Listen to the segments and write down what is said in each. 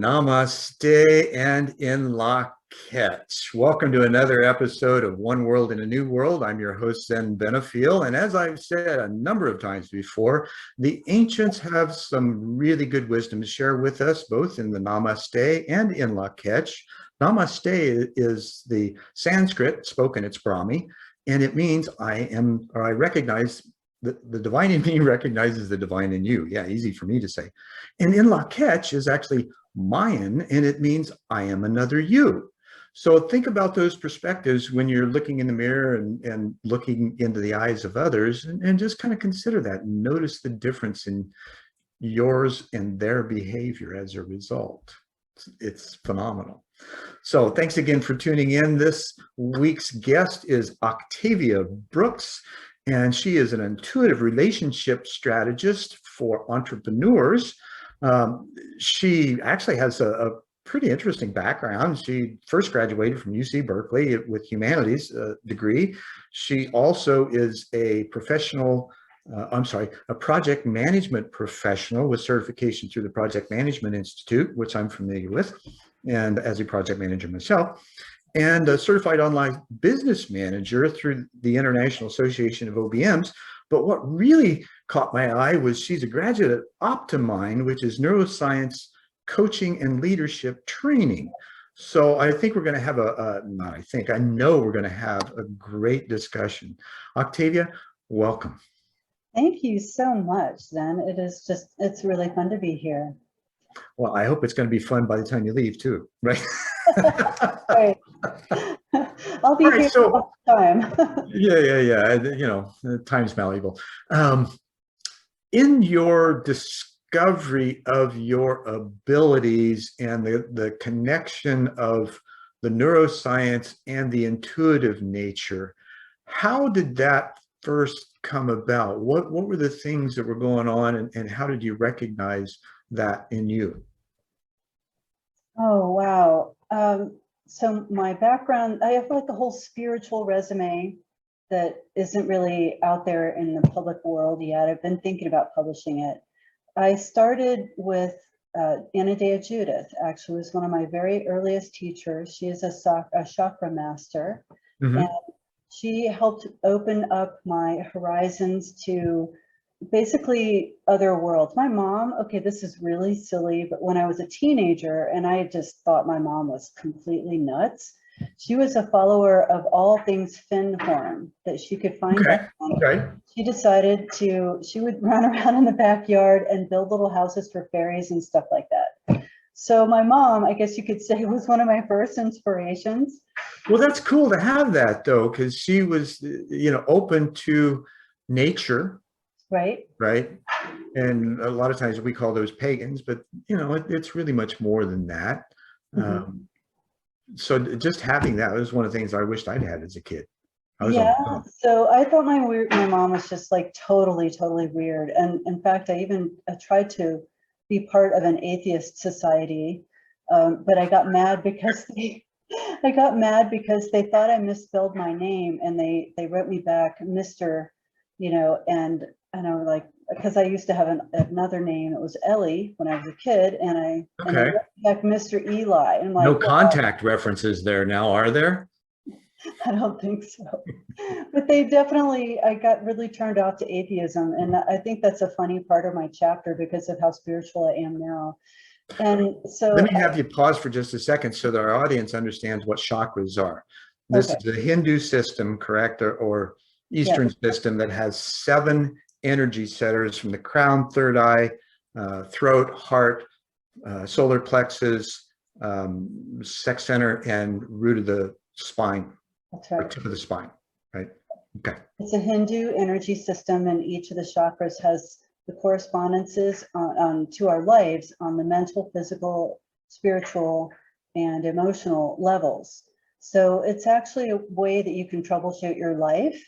Namaste and in la catch. Welcome to another episode of One World in a New World. I'm your host, Zen Benefiel. And as I've said a number of times before, the ancients have some really good wisdom to share with us, both in the Namaste and in la catch. Namaste is the Sanskrit, spoken, it's Brahmi, and it means I am, or I recognize the divine in me recognizes the divine in you. Yeah, easy for me to say. And in la catch is actually Mayan, and it means I am another you. So think about those perspectives when you're looking in the mirror and looking into the eyes of others, and just kind of consider that and notice the difference in yours and their behavior as a result. It's phenomenal. So thanks again for tuning in. This week's guest is Octavia Brooks, and she is an intuitive relationship strategist for entrepreneurs. She actually has a pretty interesting background. She first graduated from UC Berkeley with humanities degree. She also is a a project management professional with certification through the Project Management Institute, which I'm familiar with, and as a project manager myself, and a certified online business manager through the International Association of OBMs. But what really caught my eye was she's a graduate at Optimind, which is neuroscience coaching and leadership training. So I think we're going to have I know we're going to have a great discussion. Octavia, welcome. Thank you so much, Zen. It's really fun to be here. Well, I hope it's going to be fun by the time you leave too, right? Right. I'll be here all the time. Yeah. You know, time's malleable. In your discovery of your abilities and the connection of the neuroscience and the intuitive nature, how did that first come about? What were the things that were going on, and how did you recognize that in you? Oh, wow. So my background, I have like a whole spiritual resume that isn't really out there in the public world yet. I've been thinking about publishing it. I started with Anna Dea Judith, actually was one of my very earliest teachers. She is a chakra master. Mm-hmm. And she helped open up my horizons to basically other worlds. My mom, okay, this is really silly, but when I was a teenager and I just thought my mom was completely nuts, she was a follower of all things fin horn that she could find. Okay. She decided she would run around in the backyard and build little houses for fairies and stuff like that. So my mom, I guess you could say, was one of my first inspirations. Well, that's cool to have that though, because she was, open to nature. Right. And a lot of times we call those pagans, but it's really much more than that. Mm-hmm. So just having that was one of the things I wished I'd had as a kid. So I thought my mom was just like totally weird. And in fact, I tried to be part of an atheist society, but I got mad because they thought I misspelled my name, and they wrote me back Mr., and I was like, because I used to have another name, it was Ellie when I was a kid, and I wrote back Mr. Eli. And like, no contact references there now, are there? I don't think so. But I got really turned off to atheism, and I think that's a funny part of my chapter because of how spiritual I am now. And so let me have you pause for just a second so that our audience understands what chakras are. This is a Hindu system, correct, or Eastern system that has 7 energy centers from the crown, third eye, throat, heart, solar plexus, sex center, and root of the spine. That's right. Or tip of the spine, right? Okay. It's a Hindu energy system, and each of the chakras has the correspondences to our lives on the mental, physical, spiritual, and emotional levels. So it's actually a way that you can troubleshoot your life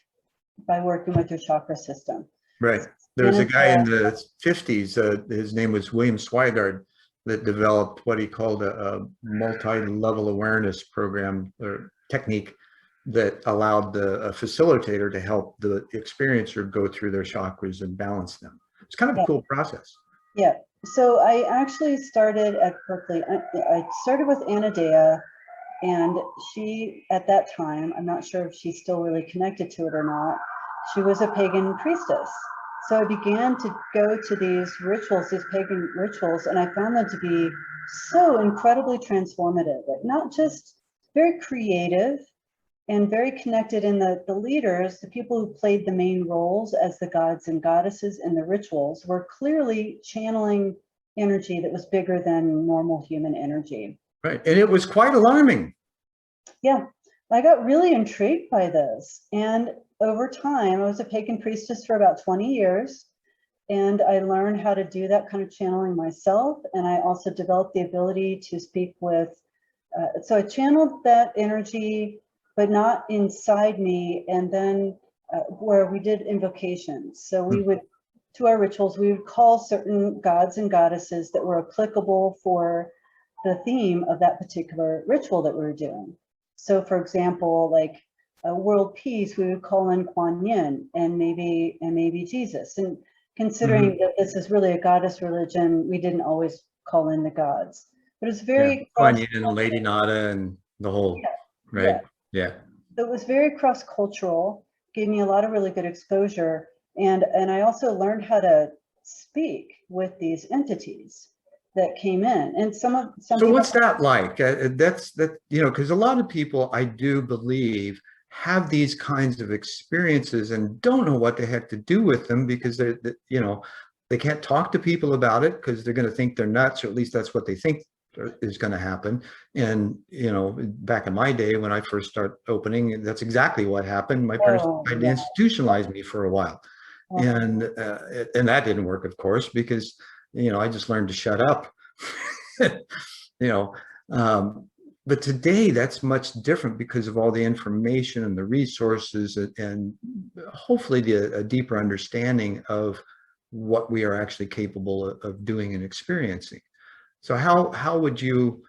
by working with your chakra system. Right. There was a guy in the 50s, his name was William Swigart, that developed what he called a multi-level awareness program or technique that allowed the facilitator to help the experiencer go through their chakras and balance them. It's kind of a cool process. Yeah. So I actually started at Berkeley. I started with Anna Dea, and she, at that time, I'm not sure if she's still really connected to it or not, she was a pagan priestess. So I began to go to these rituals, these pagan rituals, and I found them to be so incredibly transformative, like not just very creative and very connected in the leaders, the people who played the main roles as the gods and goddesses in the rituals were clearly channeling energy that was bigger than normal human energy. Right. And it was quite alarming. Yeah, I got really intrigued by this. And over time, I was a pagan priestess for about 20 years. And I learned how to do that kind of channeling myself. And I also developed the ability to speak with, so I channeled that energy, but not inside me. And then where we did invocations. So we would, to our rituals, we would call certain gods and goddesses that were applicable for the theme of that particular ritual that we were doing. So for example, like world peace, we would call in Kuan Yin and maybe Jesus. And considering that this is really a goddess religion, we didn't always call in the gods. But it's very Kuan Yin and Lady Nada and the whole, right? Yeah. It was very cross-cultural, gave me a lot of really good exposure. And I also learned how to speak with these entities that came in. And some So people, what's that like? That's you know, because a lot of people, I do believe, have these kinds of experiences and don't know what the heck to do with them because you know, they can't talk to people about it because they're going to think they're nuts, or at least that's what they think is going to happen. And you know, back in my day when I first started opening, that's exactly what happened. My parents tried to institutionalize me for a while, and that didn't work, of course, because you know, I just learned to shut up. You know, but today that's much different because of all the information and the resources and hopefully a deeper understanding of what we are actually capable of doing and experiencing. So how would you,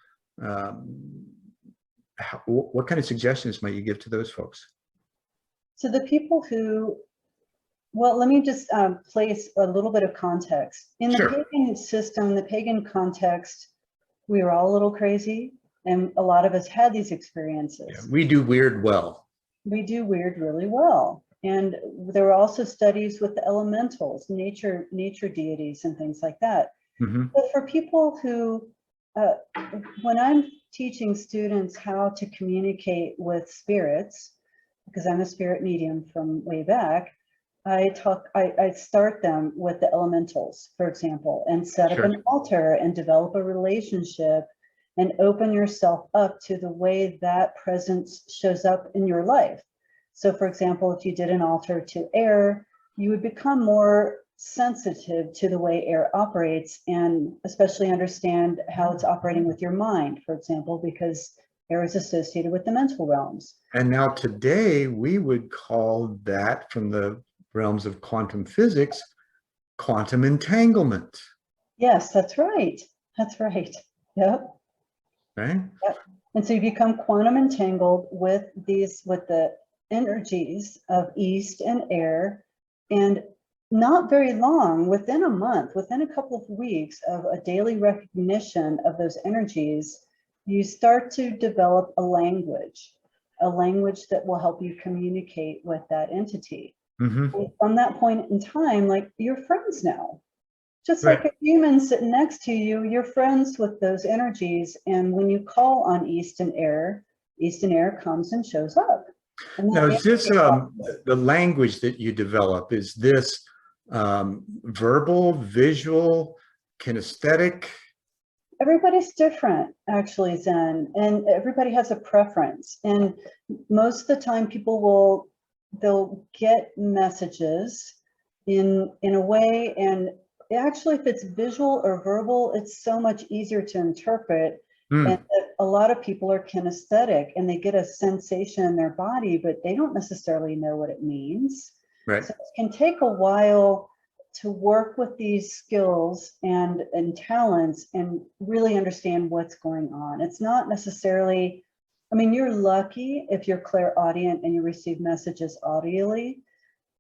what kind of suggestions might you give to those folks? So the people who, well, let me just place a little bit of context. In the pagan system, the pagan context, we were all a little crazy, and a lot of us had these experiences. Yeah, we do weird well. We do weird really well. And there were also studies with the elementals, nature deities and things like that. But for people who, when I'm teaching students how to communicate with spirits, because I'm a spirit medium from way back, I start them with the elementals, for example, and set up an altar and develop a relationship and open yourself up to the way that presence shows up in your life. So for example, if you did an altar to air, you would become more sensitive to the way air operates and especially understand how it's operating with your mind, for example, because air is associated with the mental realms. And now today we would call that, from the realms of quantum physics, quantum entanglement. Yes, that's right. That's right. Yep. Right. Yep. And so you become quantum entangled with the energies of East and air, and not very long, within a month, within a couple of weeks of a daily recognition of those energies, you start to develop a language that will help you communicate with that entity. And from that point in time, like, you're friends now. Just like a human sitting next to you, you're friends with those energies. And when you call on Eastern air comes and shows up. Now, is this the language that you develop? Is this verbal, visual, kinesthetic? Everybody's different, actually, Zen, and everybody has a preference. And most of the time, they'll get messages in a way, and actually, if it's visual or verbal, it's so much easier to interpret. And a lot of people are kinesthetic and they get a sensation in their body, but they don't necessarily know what it means. Right. So it can take a while to work with these skills and talents and really understand what's going on. It's not necessarily, I mean, you're lucky if you're clairaudient and you receive messages audially,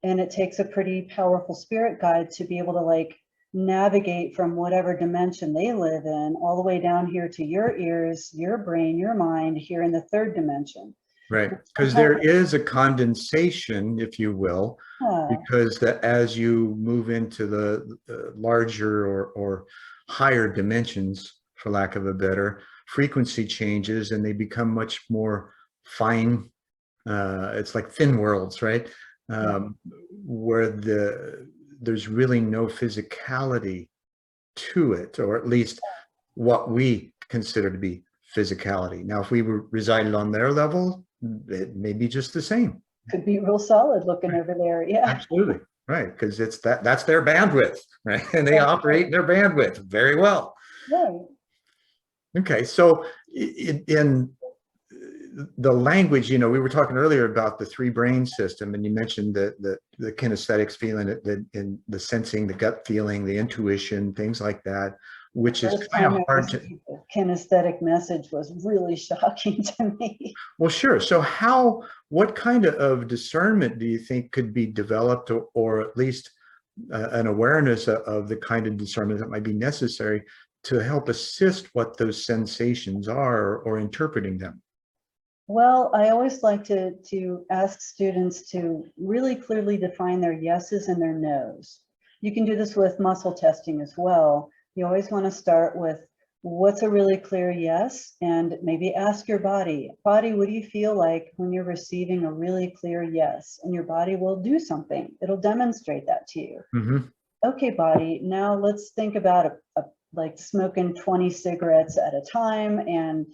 and it takes a pretty powerful spirit guide to be able to, like, navigate from whatever dimension they live in all the way down here to your ears, your brain, your mind here in the third dimension. Right, because there is a condensation, if you will, because that as you move into the larger or higher dimensions, for lack of a better, frequency changes and they become much more fine. It's like thin worlds, right? Where there's really no physicality to it, or at least what we consider to be physicality. Now, if we resided on their level, it may be just the same. Could be real solid looking over there. Yeah, absolutely. Right, because it's that's their bandwidth, right? And they operate in their bandwidth very well. Right. Okay, so in the language, you know, we were talking earlier about the three brain system, and you mentioned the kinesthetics, feeling it, the sensing, the gut feeling, the intuition, things like that, which is kind of hard to. The kinesthetic message was really shocking to me. Well, sure. So what kind of discernment do you think could be developed, or at least an awareness of the kind of discernment that might be necessary to help assist what those sensations are, or interpreting them? Well, I always like to ask students to really clearly define their yeses and their nos. You can do this with muscle testing as well. You always want to start with what's a really clear yes, and maybe ask your body, what do you feel like when you're receiving a really clear yes? And your body will do something. It'll demonstrate that to you. Mm-hmm. Okay, body, now let's think about like smoking 20 cigarettes at a time and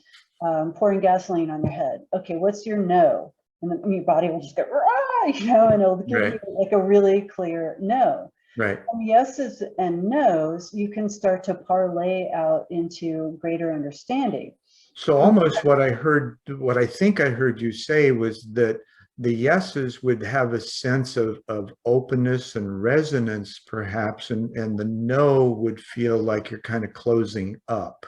pouring gasoline on your head. Okay, what's your no? And then your body will just go, rah, you know, and it'll give you like a really clear no. Right. From yeses and nos, you can start to parlay out into greater understanding. So almost what I think I heard you say was that the yeses would have a sense of openness and resonance, perhaps, and the no would feel like you're kind of closing up.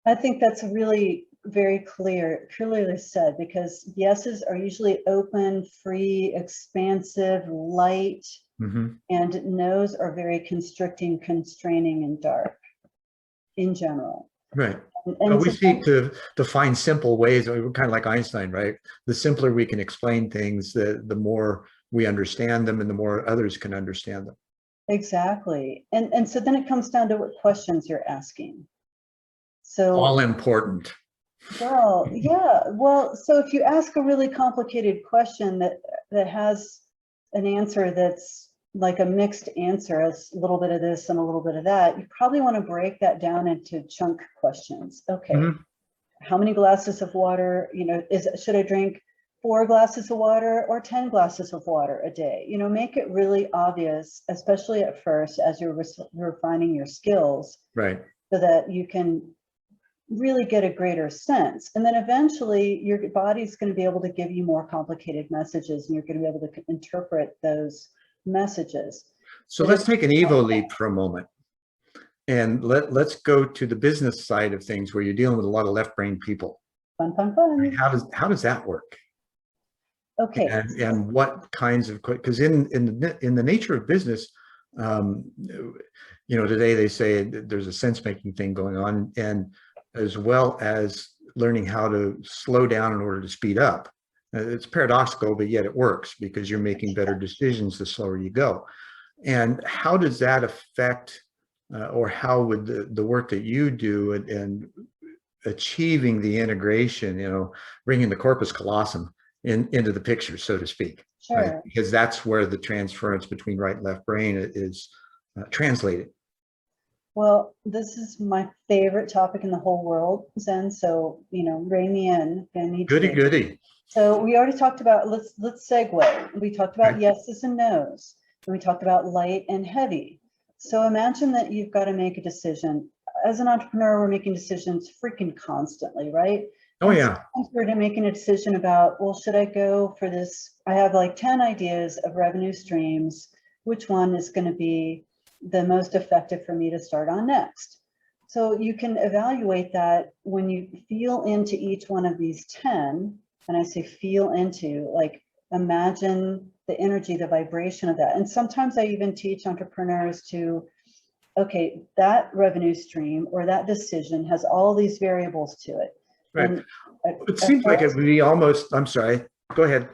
I think that's really very clearly said, because yeses are usually open, free, expansive, light, and nos are very constricting, constraining, and dark in general. Right. And we seek to find simple ways. We're kind of like Einstein, right? The simpler we can explain things, the more we understand them and the more others can understand them. Exactly. And so then it comes down to what questions you're asking. So all important. Well, yeah. Well, so if you ask a really complicated question that has an answer that's like a mixed answer, a little bit of this and a little bit of that, you probably want to break that down into chunk questions. Okay, how many glasses of water, you know, should I drink 4 glasses of water or 10 glasses of water a day? You know, make it really obvious, especially at first as you're refining your skills, right? So that you can really get a greater sense. And then eventually your body's going to be able to give you more complicated messages, and you're going to be able to interpret those messages. So let's take an Evo leap for a moment, and let's go to the business side of things, where you're dealing with a lot of left-brained people. Fun, fun, fun. How does that work? Okay. And what kinds of, because in the nature of business, you know, today they say there's a sense-making thing going on, and as well as learning how to slow down in order to speed up. It's paradoxical, but yet it works, because you're making better decisions the slower you go. And how does that affect, or how would the work that you do and achieving the integration, you know, bringing the corpus callosum into the picture, so to speak? Sure. Right? Because that's where the transference between right and left brain is translated. Well, this is my favorite topic in the whole world, Zen. So, you know, rein me in. Goody. So we already talked about, let's segue. We talked about yeses and nos, and we talked about light and heavy. So imagine that you've got to make a decision. As an entrepreneur, we're making decisions freaking constantly, right? Oh, yeah. We're making a decision about, well, should I go for this? I have like 10 ideas of revenue streams. Which one is going to be the most effective for me to start on next? So you can evaluate that when you feel into each one of these 10, and I say feel into, like imagine the energy, the vibration of that. And sometimes I even teach entrepreneurs to okay, that revenue stream or that decision has all these variables to it. Right. And It seems like it would be almost, I'm sorry, go ahead.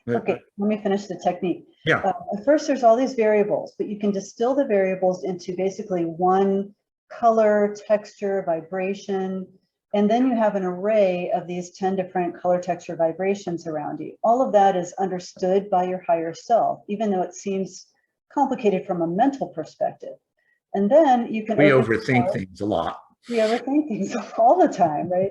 okay, let me finish the technique. Yeah. At first, there's all these variables, but you can distill the variables into basically one color, texture, vibration, and then you have an array of these 10 different color, texture, vibrations around you. All of that is understood by your higher self, even though it seems complicated from a mental perspective. And then you can— We overthink things a lot. We overthink things all the time, right?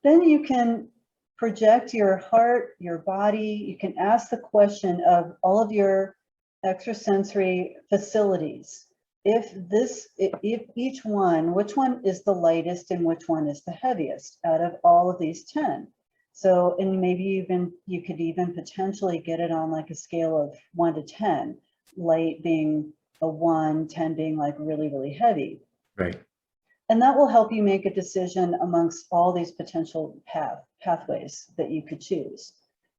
Then you can project your heart, your body. You can ask the question of all of your extrasensory facilities. If each one, which one is the lightest and which one is the heaviest out of all of these 10? So, and maybe you could even potentially get it on like a scale of 1 to 10, light being a 1, 10 being like really, really heavy. Right. And that will help you make a decision amongst all these potential pathways that you could choose.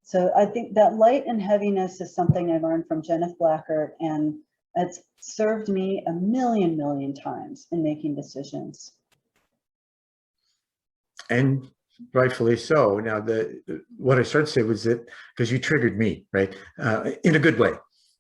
So I think that light and heaviness is something I learned from Jennifer Blackert, and it's served me a million times in making decisions. And rightfully so. Now, what I started to say was that, because you triggered me, right, in a good way,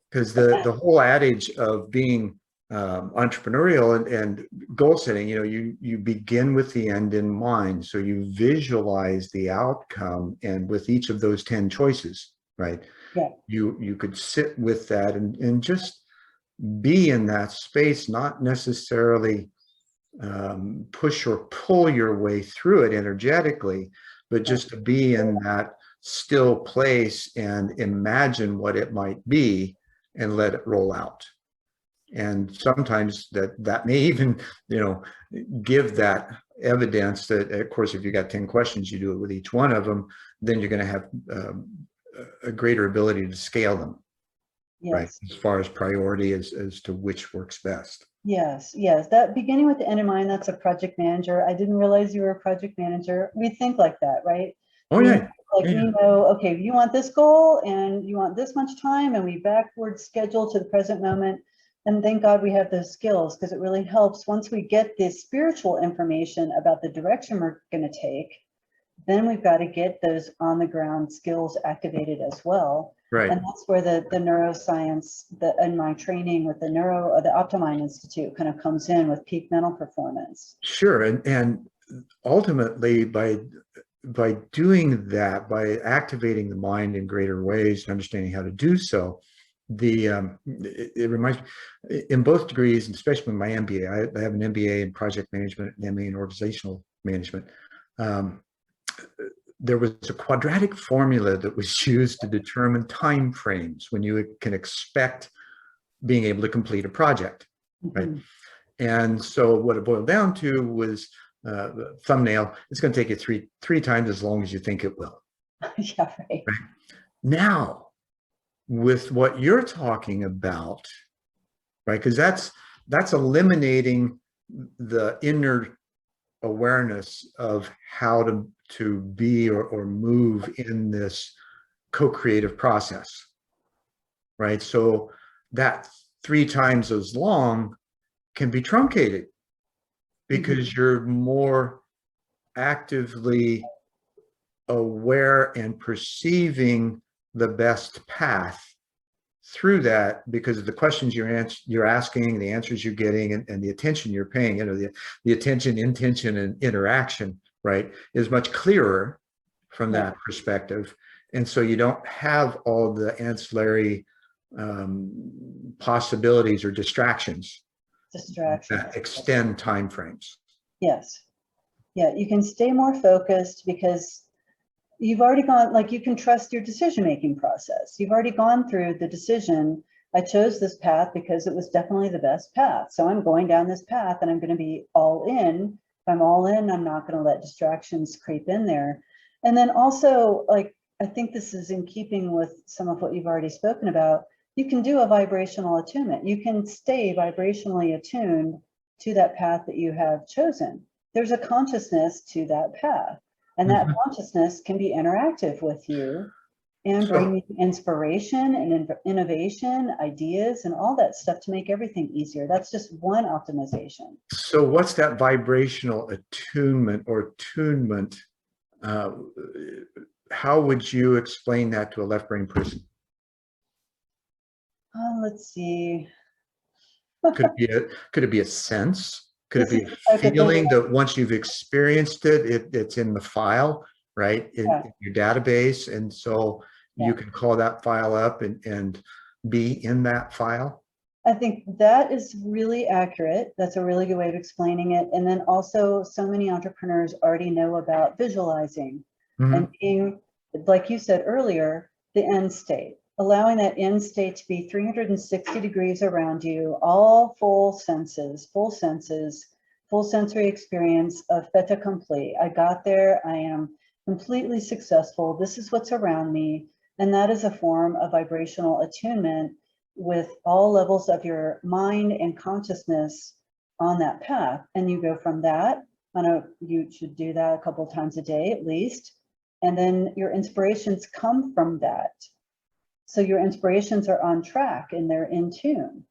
because the whole adage of being entrepreneurial and goal setting, you begin with the end in mind. So you visualize the outcome, and with each of those 10 choices, right? Yeah. You could sit with that and just be in that space, not necessarily push or pull your way through it energetically, but just to be in that still place and imagine what it might be and let it roll out. And sometimes that may even, give that evidence that, of course, if you got 10 questions, you do it with each one of them, then you're going to have a greater ability to scale them. Yes. Right? As far as priority as to which works best. Yes. That beginning with the end in mind, that's a project manager. I didn't realize you were a project manager. We think like that, right? Oh, yeah. We know, okay, you want this goal and you want this much time, and we backward schedule to the present moment. And thank God we have those skills, because it really helps once we get this spiritual information about the direction we're going to take. Then we've got to get those on the ground skills activated as well. Right. And that's where the neuroscience, in my training with the Optimind Institute, kind of comes in with peak mental performance. Sure. And ultimately, by doing that, by activating the mind in greater ways and understanding how to do so, it reminds me, in both degrees, and especially in my MBA, I have an MBA in project management and MA in organizational management. There was a quadratic formula that was used to determine time frames when you can expect being able to complete a project, right? And so what it boiled down to was the thumbnail. It's going to take you three times as long as you think it will. Yeah, right. Now, with what you're talking about, right? Because that's eliminating the inner awareness of how to be or move in this co-creative process, right? So that 3 times as long can be truncated because you're more actively aware and perceiving the best path through that, because of the questions you're asking, the answers you're getting, and the attention you're paying. The attention, intention, and interaction, right, is much clearer from that perspective. And so you don't have all the ancillary possibilities or distractions that extend time frames. Yes. Yeah, you can stay more focused because you've already gone, like, you can trust your decision-making process. You've already gone through the decision. I chose this path because it was definitely the best path. So I'm going down this path and I'm going to be all in. If I'm all in, I'm not going to let distractions creep in there. And then also, like, I think this is in keeping with some of what you've already spoken about. You can do a vibrational attunement. You can stay vibrationally attuned to that path that you have chosen. There's a consciousness to that path. And that consciousness can be interactive with you and bringing inspiration and innovation, ideas, and all that stuff to make everything easier. That's just one optimization. So what's that vibrational attunement or attunement? How would you explain that to a left-brain person? Let's see. Could it be a sense? Could it This be is a the type of feeling thing that once you've experienced it, it's in the file, right? In your database. And so you can call that file up and be in that file? I think that is really accurate. That's a really good way of explaining it. And then also, so many entrepreneurs already know about visualizing and being, like you said earlier, the end state, allowing that end state to be 360 degrees around you, all full senses, full sensory experience of fait accompli. I got there, I am completely successful. This is what's around me. And that is a form of vibrational attunement with all levels of your mind and consciousness on that path. And you go from that, you should do that a couple of times a day at least. And then your inspirations come from that. So your inspirations are on track and they're in tune.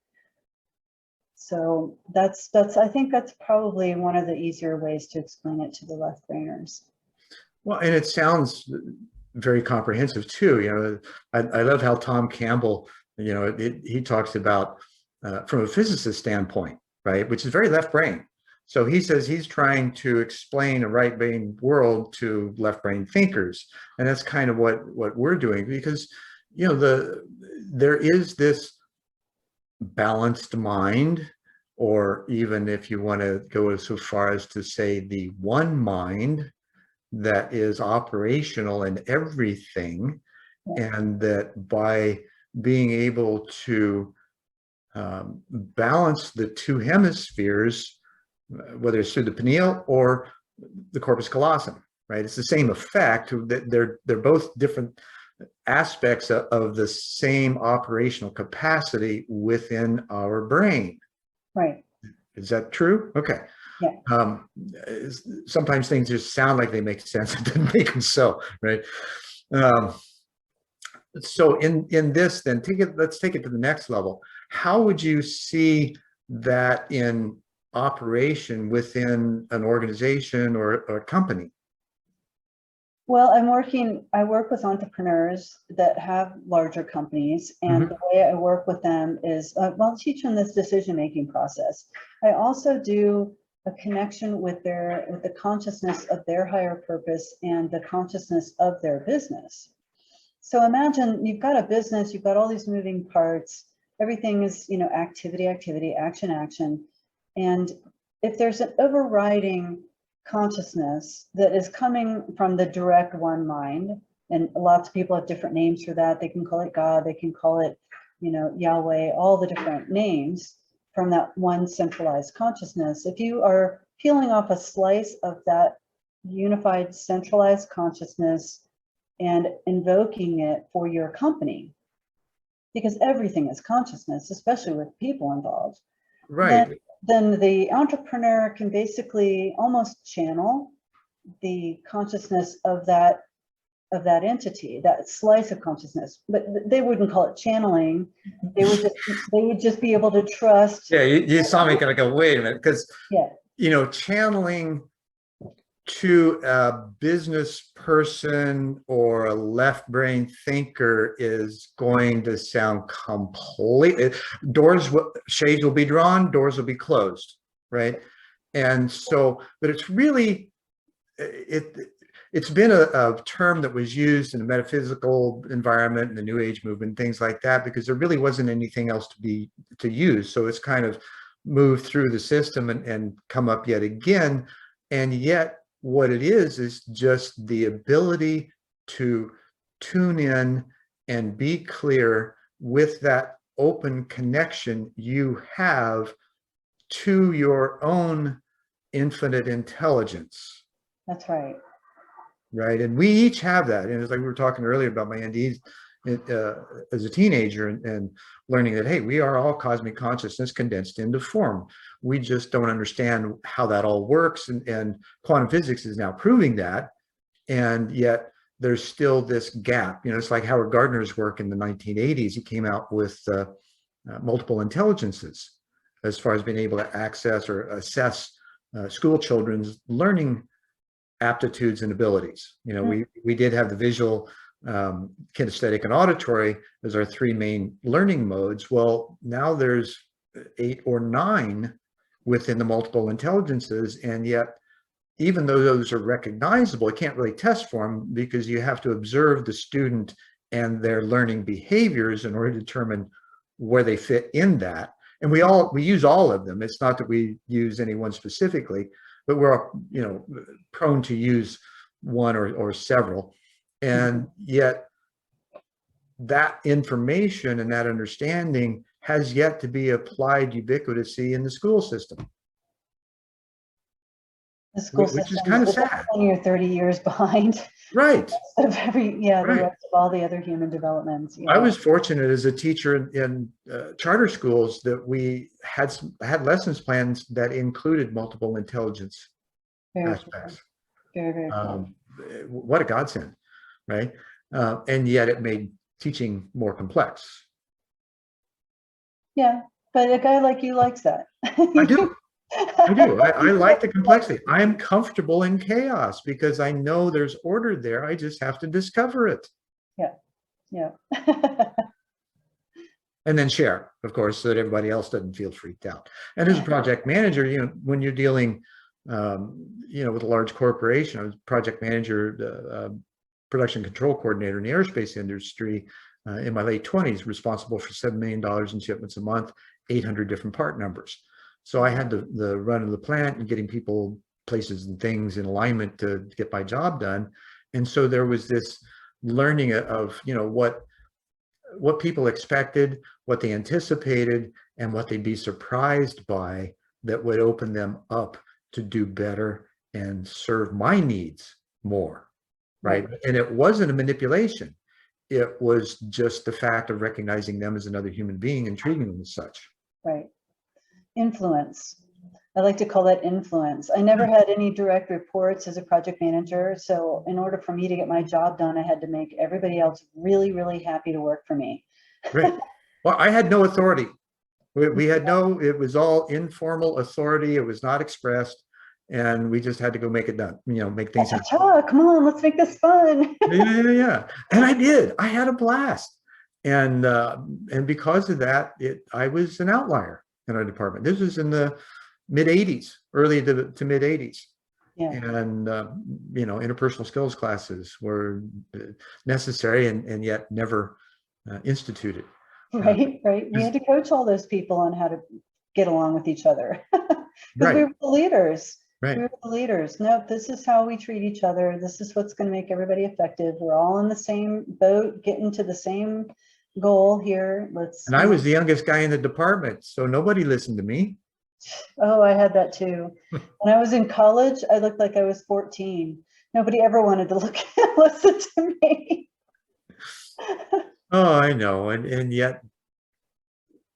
So I think that's probably one of the easier ways to explain it to the left-brainers. Well, and it sounds very comprehensive too. You know, I love how Tom Campbell, you know, he talks about from a physicist standpoint, right, which is very left brain. So he says he's trying to explain a right brain world to left brain thinkers, and that's kind of what we're doing, because you know there is this balanced mind, or even if you want to go so far as to say the one mind that is operational in everything, and that by being able to balance the two hemispheres, whether it's through the pineal or the corpus callosum, right? It's the same effect. They're both different aspects of the same operational capacity within our brain. Right. Is that true? Okay. Yeah. Sometimes things just sound like they make sense. It doesn't make them so, right? So in this, then let's take it to the next level. How would you see that in operation within an organization or a company? Well, I work with entrepreneurs that have larger companies, and the way I work with them is, I'll teach them this decision-making process. I also do a connection with the consciousness of their higher purpose and the consciousness of their business. So imagine you've got a business, you've got all these moving parts, everything is, you know, activity, action, action. And if there's an overriding consciousness that is coming from the direct one mind, and lots of people have different names for that. They can call it God, they can call it, you know, Yahweh, all the different names from that one centralized consciousness. If you are peeling off a slice of that unified centralized consciousness and invoking it for your company, because everything is consciousness, especially with people involved. Right. Then the entrepreneur can basically almost channel the consciousness of that entity, that slice of consciousness. But they wouldn't call it channeling. They would just be able to trust. Yeah, you saw me kind of go, wait a minute, because yeah, you know, channeling to a business person or a left brain thinker is going to sound completely, shades will be drawn, doors will be closed, right? And so, but it's really, it's been a term that was used in the metaphysical environment and the New Age movement, things like that, because there really wasn't anything else to use. So it's kind of moved through the system and come up yet again. And yet what it is just the ability to tune in and be clear with that open connection you have to your own infinite intelligence. that's right. Right. And we each have that. And it's like we were talking earlier about my NDs as a teenager and learning that, hey, we are all cosmic consciousness condensed into form. We just don't understand how that all works. And quantum physics is now proving that. And yet there's still this gap. You know, it's like Howard Gardner's work in the 1980s. He came out with multiple intelligences as far as being able to access or assess school children's learning aptitudes and abilities. You know, we did have the visual, kinesthetic, and auditory as our three main learning modes. Well, now there's 8 or 9 within the multiple intelligences, and yet even though those are recognizable, you can't really test for them because you have to observe the student and their learning behaviors in order to determine where they fit in that. And we use all of them. It's not that we use any one specifically, but we're, you know, prone to use one or several. And yet that information and that understanding has yet to be applied ubiquitously in the school system. The school Which is system kind of sad. 20 or 30 years behind. Right. Of the Right. rest of all the other human developments. I was fortunate as a teacher in charter schools that we had lessons plans that included multiple intelligence aspects. Very, very cool. What a godsend, right? And yet it made teaching more complex. Yeah, but a guy like you likes that. I do. I do. I like the complexity. I am comfortable in chaos because I know there's order there. I just have to discover it. Yeah. Yeah. And then share, of course, so that everybody else doesn't feel freaked out. And as a project manager, you know, when you're dealing, you know, with a large corporation, I was project manager, production control coordinator in the aerospace industry in my late 20s, responsible for $7 million in shipments a month, 800 different part numbers. So I had the run of the plant and getting people, places, and things in alignment to get my job done. And so there was this learning of, you know, what people expected, what they anticipated, and what they'd be surprised by that would open them up to do better and serve my needs more, right? And it wasn't a manipulation. It was just the fact of recognizing them as another human being and treating them as such. Right. Influence. I like to call that influence. I never had any direct reports as a project manager. So in order for me to get my job done, I had to make everybody else really, really happy to work for me. Great. Well, I had no authority. We had no, it was all informal authority. It was not expressed. And we just had to go make it done, you know, make things happen. Come on, let's make this fun. Yeah. And I did. I had a blast. And because of that, I was an outlier in our department. This was in the mid 80s, early to mid 80s. Yeah. And, you know, interpersonal skills classes were necessary and yet never instituted. Right. We had to coach all those people on how to get along with each other because we were the leaders. Right. We were the leaders. Nope, this is how we treat each other. This is what's going to make everybody effective. We're all in the same boat, getting to the same goal here. And I was the youngest guy in the department, so nobody listened to me. Oh, I had that too. When I was in college, I looked like I was 14. Nobody ever wanted to listen to me. Oh, I know. And yet,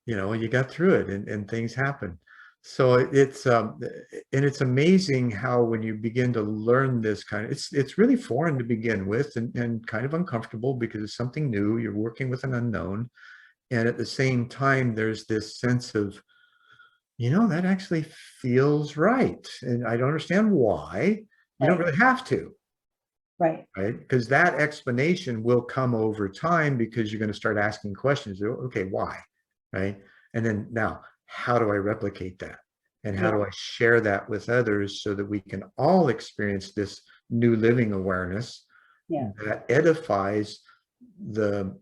you know, you got through it and things happen. So it's amazing how when you begin to learn this kind of, it's really foreign to begin with and kind of uncomfortable because it's something new. You're working with an unknown. And at the same time, there's this sense of, you know, that actually feels right. And I don't understand why. You don't really have to. Right. Because that explanation will come over time because you're going to start asking questions. Okay, why? Right. And then now, how do I replicate that? And how do I share that with others so that we can all experience this new living awareness that edifies the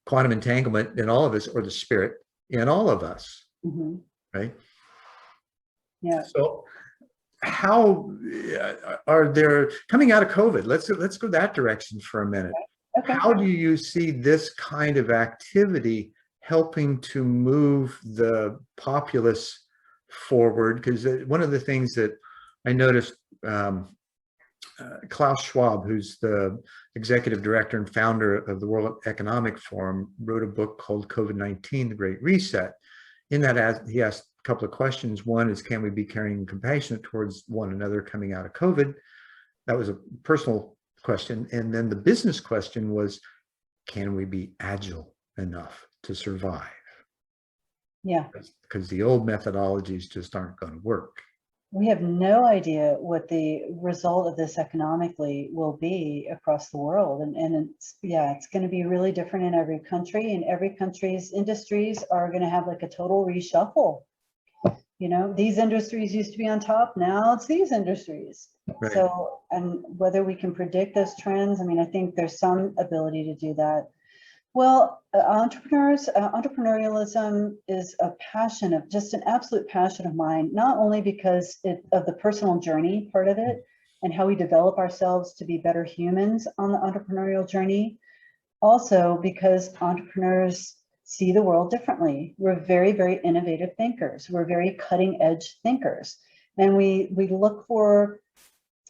quantum entanglement in all of us, or the spirit in all of us? Right? Yeah. So how are there, coming out of COVID, let's go that direction for a minute. Okay. How do you see this kind of activity helping to move the populace forward? Because one of the things that I noticed, Klaus Schwab, who's the executive director and founder of the World Economic Forum, wrote a book called COVID-19, The Great Reset. In that, he asked a couple of questions. One is, can we be caring and compassionate towards one another coming out of COVID? That was a personal question. And then the business question was, can we be agile enough to survive? Yeah. Because the old methodologies just aren't going to work. We have no idea what the result of this economically will be across the world. And it's going to be really different in every country, and every country's industries are going to have like a total reshuffle. You know, these industries used to be on top, now it's these industries. Right. So, and whether we can predict those trends, I mean, I think there's some ability to do that. Well, entrepreneurialism is a passion of, just an absolute passion of mine, not only because of the personal journey part of it and how we develop ourselves to be better humans on the entrepreneurial journey, also because entrepreneurs see the world differently. We're very, very innovative thinkers. We're very cutting edge thinkers. And we look for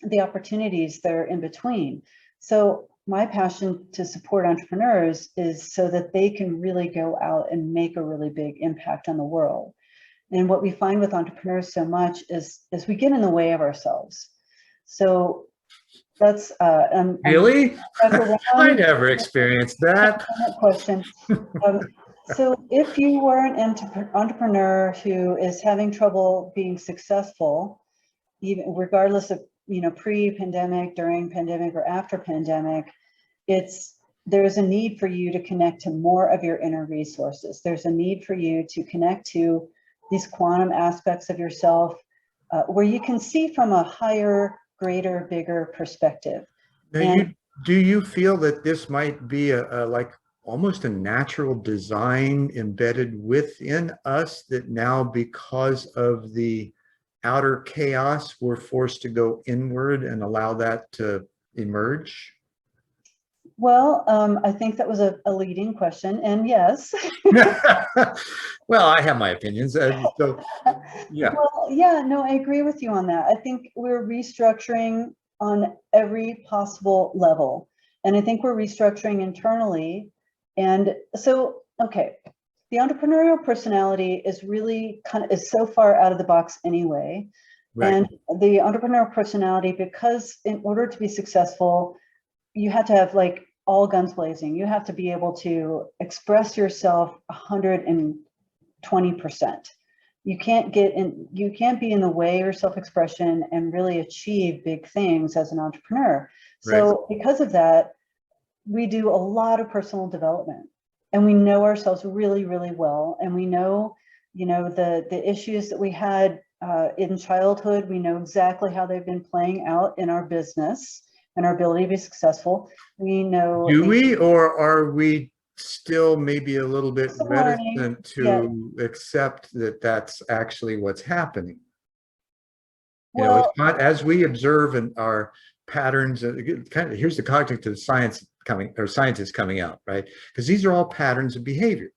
the opportunities that are in between. So my passion to support entrepreneurs is so that they can really go out and make a really big impact on the world. And what we find with entrepreneurs so much is we get in the way of ourselves. So that's really? I never experienced that. Question. So if you were an entrepreneur who is having trouble being successful, even regardless of, you know, pre-pandemic, during pandemic, or after pandemic, there's a need for you to connect to more of your inner resources. There's a need for you to connect to these quantum aspects of yourself, where you can see from a higher, greater, bigger perspective. Now, do you feel that this might be like almost a natural design embedded within us, that now, because of the outer chaos, we're forced to go inward and allow that to emerge? Well, I think that was a leading question, and yes. Well, I have my opinions. So, yeah. Well, yeah, no, I agree with you on that. I think we're restructuring on every possible level, and I think we're restructuring internally. And so, okay, the entrepreneurial personality is really is so far out of the box anyway. Right. And the entrepreneurial personality, because in order to be successful, you have to have like all guns blazing. You have to be able to express yourself 120%. You can't be in the way of your self-expression and really achieve big things as an entrepreneur. So because of that, we do a lot of personal development, and we know ourselves really, really well. And we know, you know, the issues that we had in childhood. We know exactly how they've been playing out in our business and our ability to be successful. We know. Do we, or are we still maybe a little bit reticent to accept that that's actually what's happening? You know, it's not, as we observe in our patterns, kind of, here's the cognitive science scientists coming out, right? Because these are all patterns of behavior.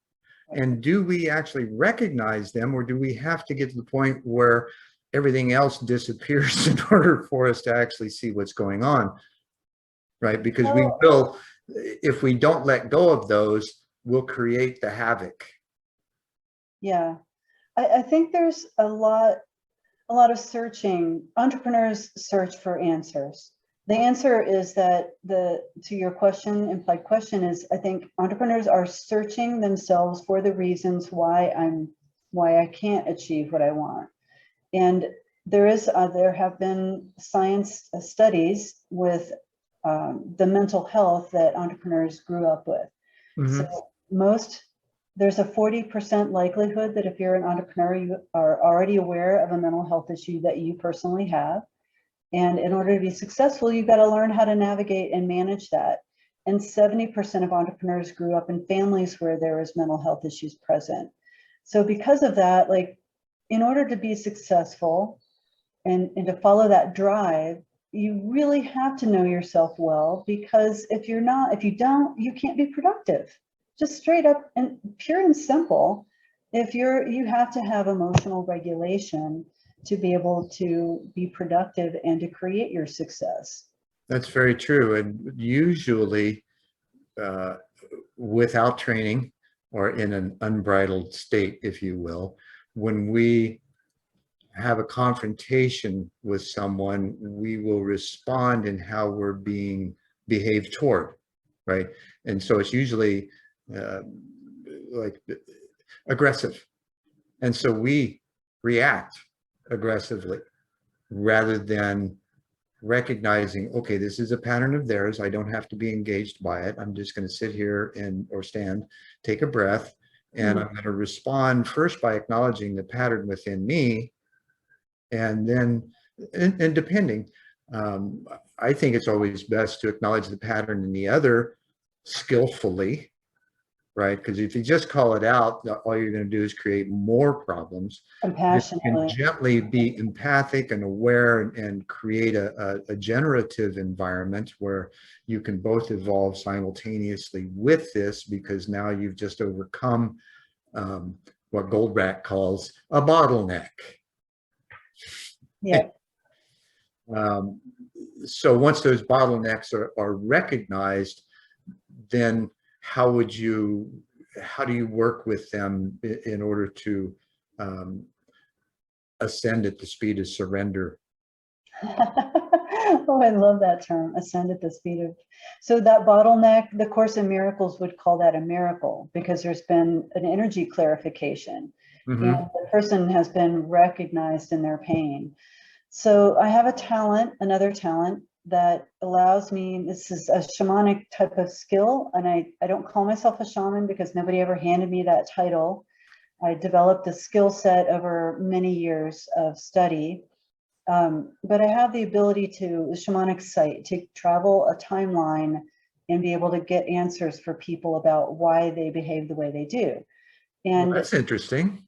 And do we actually recognize them, or do we have to get to the point where everything else disappears in order for us to actually see what's going on, right? Because we will, if we don't let go of those, we'll create the havoc. Yeah, I think there's a lot of searching. Entrepreneurs search for answers. The answer is that to your question, implied question is, I think entrepreneurs are searching themselves for the reasons why I can't achieve what I want. And there have been science studies with the mental health that entrepreneurs grew up with. Mm-hmm. So there's a 40% likelihood that if you're an entrepreneur, you are already aware of a mental health issue that you personally have. And in order to be successful, you've got to learn how to navigate and manage that. And 70% of entrepreneurs grew up in families where there was mental health issues present. So because of that, like, in order to be successful and to follow that drive, you really have to know yourself well, because if you don't, you can't be productive. Just straight up and pure and simple. You have to have emotional regulation to be able to be productive and to create your success. That's very true. And usually without training, or in an unbridled state, if you will, when we have a confrontation with someone, we will respond in how we're being behave toward, right? And so it's usually like aggressive. And so we react aggressively rather than recognizing, okay, this is a pattern of theirs. I don't have to be engaged by it. I'm just going to sit here or stand, take a breath, and I'm going to respond first by acknowledging the pattern within me. And then, and depending, I think it's always best to acknowledge the pattern in the other skillfully, right? Because if you just call it out, all you're going to do is create more problems. Compassionately. You can gently be empathic and aware and create a generative environment where you can both evolve simultaneously with this, because now you've just overcome what Goldbach calls a bottleneck. Yeah. So once those bottlenecks are recognized, then how do you work with them in order to ascend at the speed of surrender? Oh, I love that term, ascend at the speed of. So that bottleneck, the Course in Miracles would call that a miracle, because there's been an energy clarification, and the person has been recognized in their pain. So I have another talent that allows me, this is a shamanic type of skill, and I don't call myself a shaman because nobody ever handed me that title. I developed a skill set over many years of study, but I have the ability to, the shamanic sight, to travel a timeline and be able to get answers for people about why they behave the way they do. And well, that's interesting.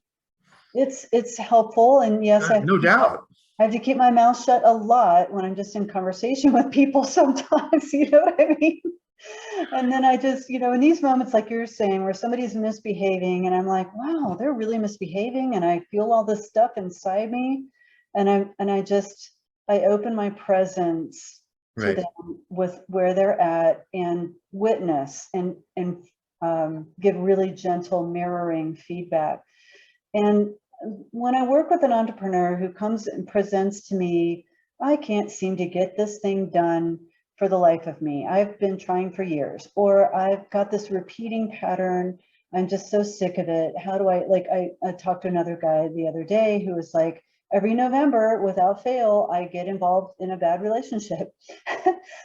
It's helpful, and yes, no doubt. I have to keep my mouth shut a lot when I'm just in conversation with people sometimes, you know what I mean? And then I just, in these moments, like you're saying, where somebody's misbehaving and I'm like, wow, they're really misbehaving, and I feel all this stuff inside me. And I open my presence to them with where they're at, and witness and give really gentle mirroring feedback. And when I work with an entrepreneur who comes and presents to me, I can't seem to get this thing done for the life of me. I've been trying for years, or I've got this repeating pattern. I'm just so sick of it. How do I talked to another guy the other day who was like, every November, without fail, I get involved in a bad relationship.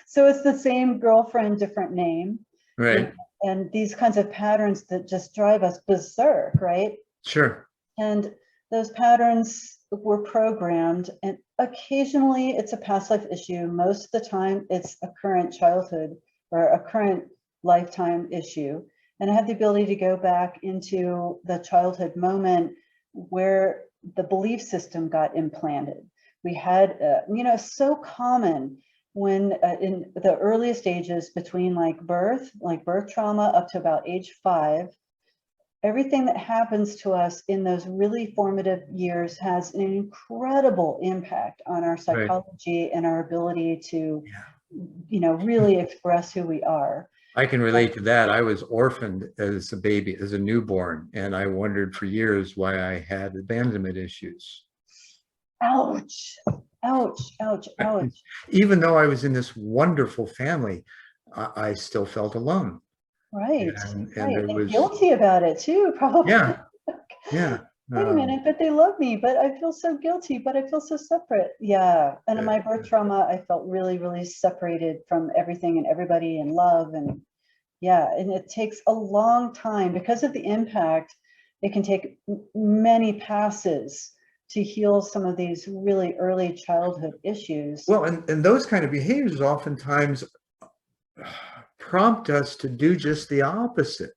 So it's the same girlfriend, different name. Right. And these kinds of patterns that just drive us berserk, right? Sure. And those patterns were programmed, and occasionally it's a past life issue. Most of the time it's a current childhood or a current lifetime issue. And I have the ability to go back into the childhood moment where the belief system got implanted. We had, so common when in the earliest ages between birth trauma up to about age 5, everything that happens to us in those really formative years has an incredible impact on our psychology and our ability to, really express who we are. I can relate to that. I was orphaned as a baby, as a newborn, and I wondered for years why I had abandonment issues. Ouch, ouch, ouch, ouch. Even though I was in this wonderful family, I still felt alone. Right. And right. there was guilty about it too, probably. Yeah. Wait a minute, but they love me, but I feel so guilty, but I feel so separate. Yeah. And in my birth trauma, I felt really, really separated from everything and everybody and love. And and it takes a long time because of the impact. It can take many passes to heal some of these really early childhood issues. Well, and those kind of behaviors oftentimes prompt us to do just the opposite,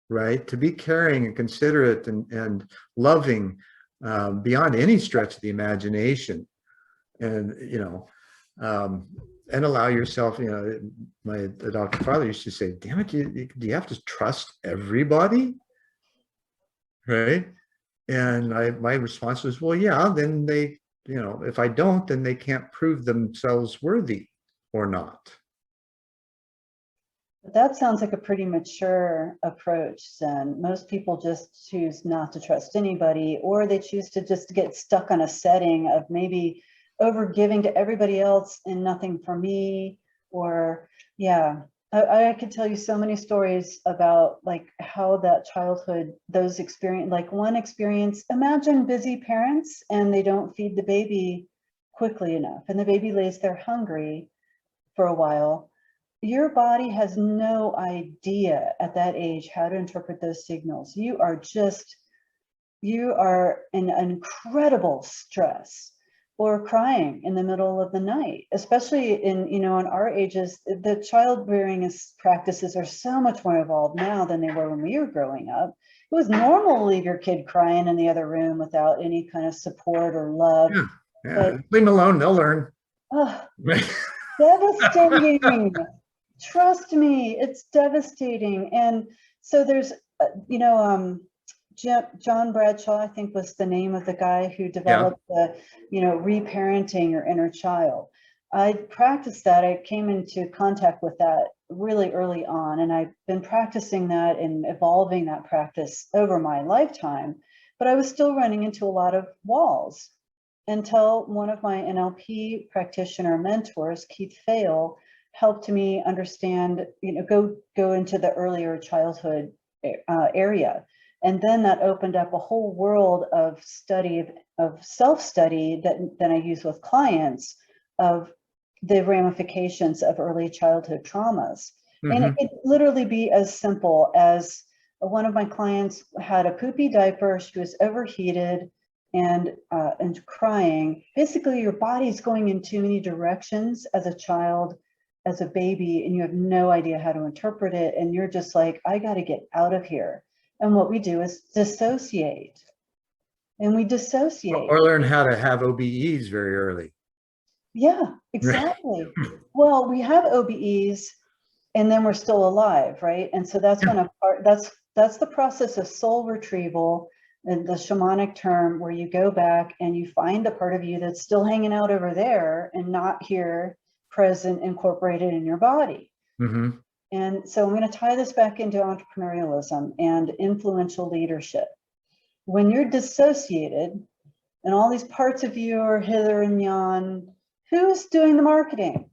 right? To be caring and considerate and loving beyond any stretch of the imagination, and and allow yourself. My adopted father used to say, "Damn it, do you have to trust everybody?" Right? And my response was, "Well, yeah. Then they, if I don't, then they can't prove themselves worthy or not." That sounds like a pretty mature approach, Zen. Most people just choose not to trust anybody, or they choose to just get stuck on a setting of maybe over giving to everybody else and nothing for me, or yeah. I could tell you so many stories about like how that childhood, those experience, like one experience, imagine busy parents and they don't feed the baby quickly enough and the baby lays there hungry for a while. Your body has no idea at that age how to interpret those signals. You are in incredible stress or crying in the middle of the night, especially in our ages. The childbearing practices are so much more evolved now than they were when we were growing up. It was normal to leave your kid crying in the other room without any kind of support or love. Yeah. But Leave them alone, they'll learn. Devastating. Trust me, it's devastating. And so there's, John Bradshaw, I think was the name of the guy who developed the, reparenting your inner child. I practiced that. I came into contact with that really early on, and I've been practicing that and evolving that practice over my lifetime, but I was still running into a lot of walls until one of my NLP practitioner mentors, Keith Fale, helped me understand, go into the earlier childhood area. And then that opened up a whole world of study, of self-study that I use with clients of the ramifications of early childhood traumas. Mm-hmm. And it could literally be as simple as one of my clients had a poopy diaper, she was overheated and crying. Basically, your body's going in too many directions as a child, as a baby, and you have no idea how to interpret it. And you're just like, I got to get out of here. And what we do is dissociate. And we dissociate. Or learn how to have OBEs very early. Yeah, exactly. Well, we have OBEs and then we're still alive, right? And so that's when that's the process of soul retrieval, and the shamanic term, where you go back and you find the part of you that's still hanging out over there and not here, present, incorporated in your body. Mm-hmm. And so I'm going to tie this back into entrepreneurialism and influential leadership. When you're dissociated and all these parts of you are hither and yon, who's doing the marketing?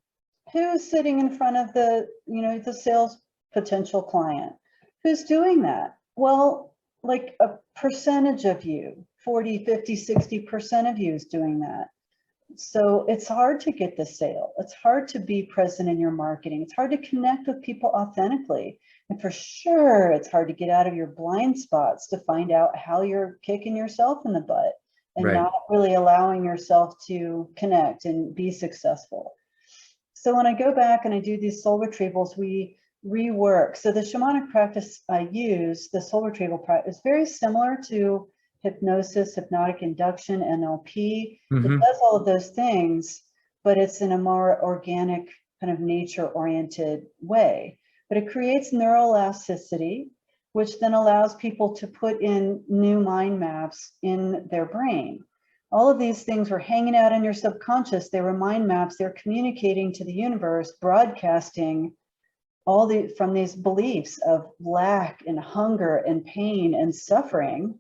Who's sitting in front of the sales potential client? Who's doing that? Well, like a percentage of you, 40, 50, 60% of you is doing that. So it's hard to get the sale. It's hard to be present in your marketing. It's hard to connect with people authentically. And for sure, it's hard to get out of your blind spots to find out how you're kicking yourself in the butt and not really allowing yourself to connect and be successful. So when I go back and I do these soul retrievals, we rework. So the shamanic practice I use, the soul retrieval practice, is very similar to hypnosis, hypnotic induction, NLP. Mm-hmm. It does all of those things, but it's in a more organic, kind of nature-oriented way. But it creates neuroelasticity, which then allows people to put in new mind maps in their brain. All of these things were hanging out in your subconscious. They were mind maps. They're communicating to the universe, broadcasting from these beliefs of lack and hunger and pain and suffering.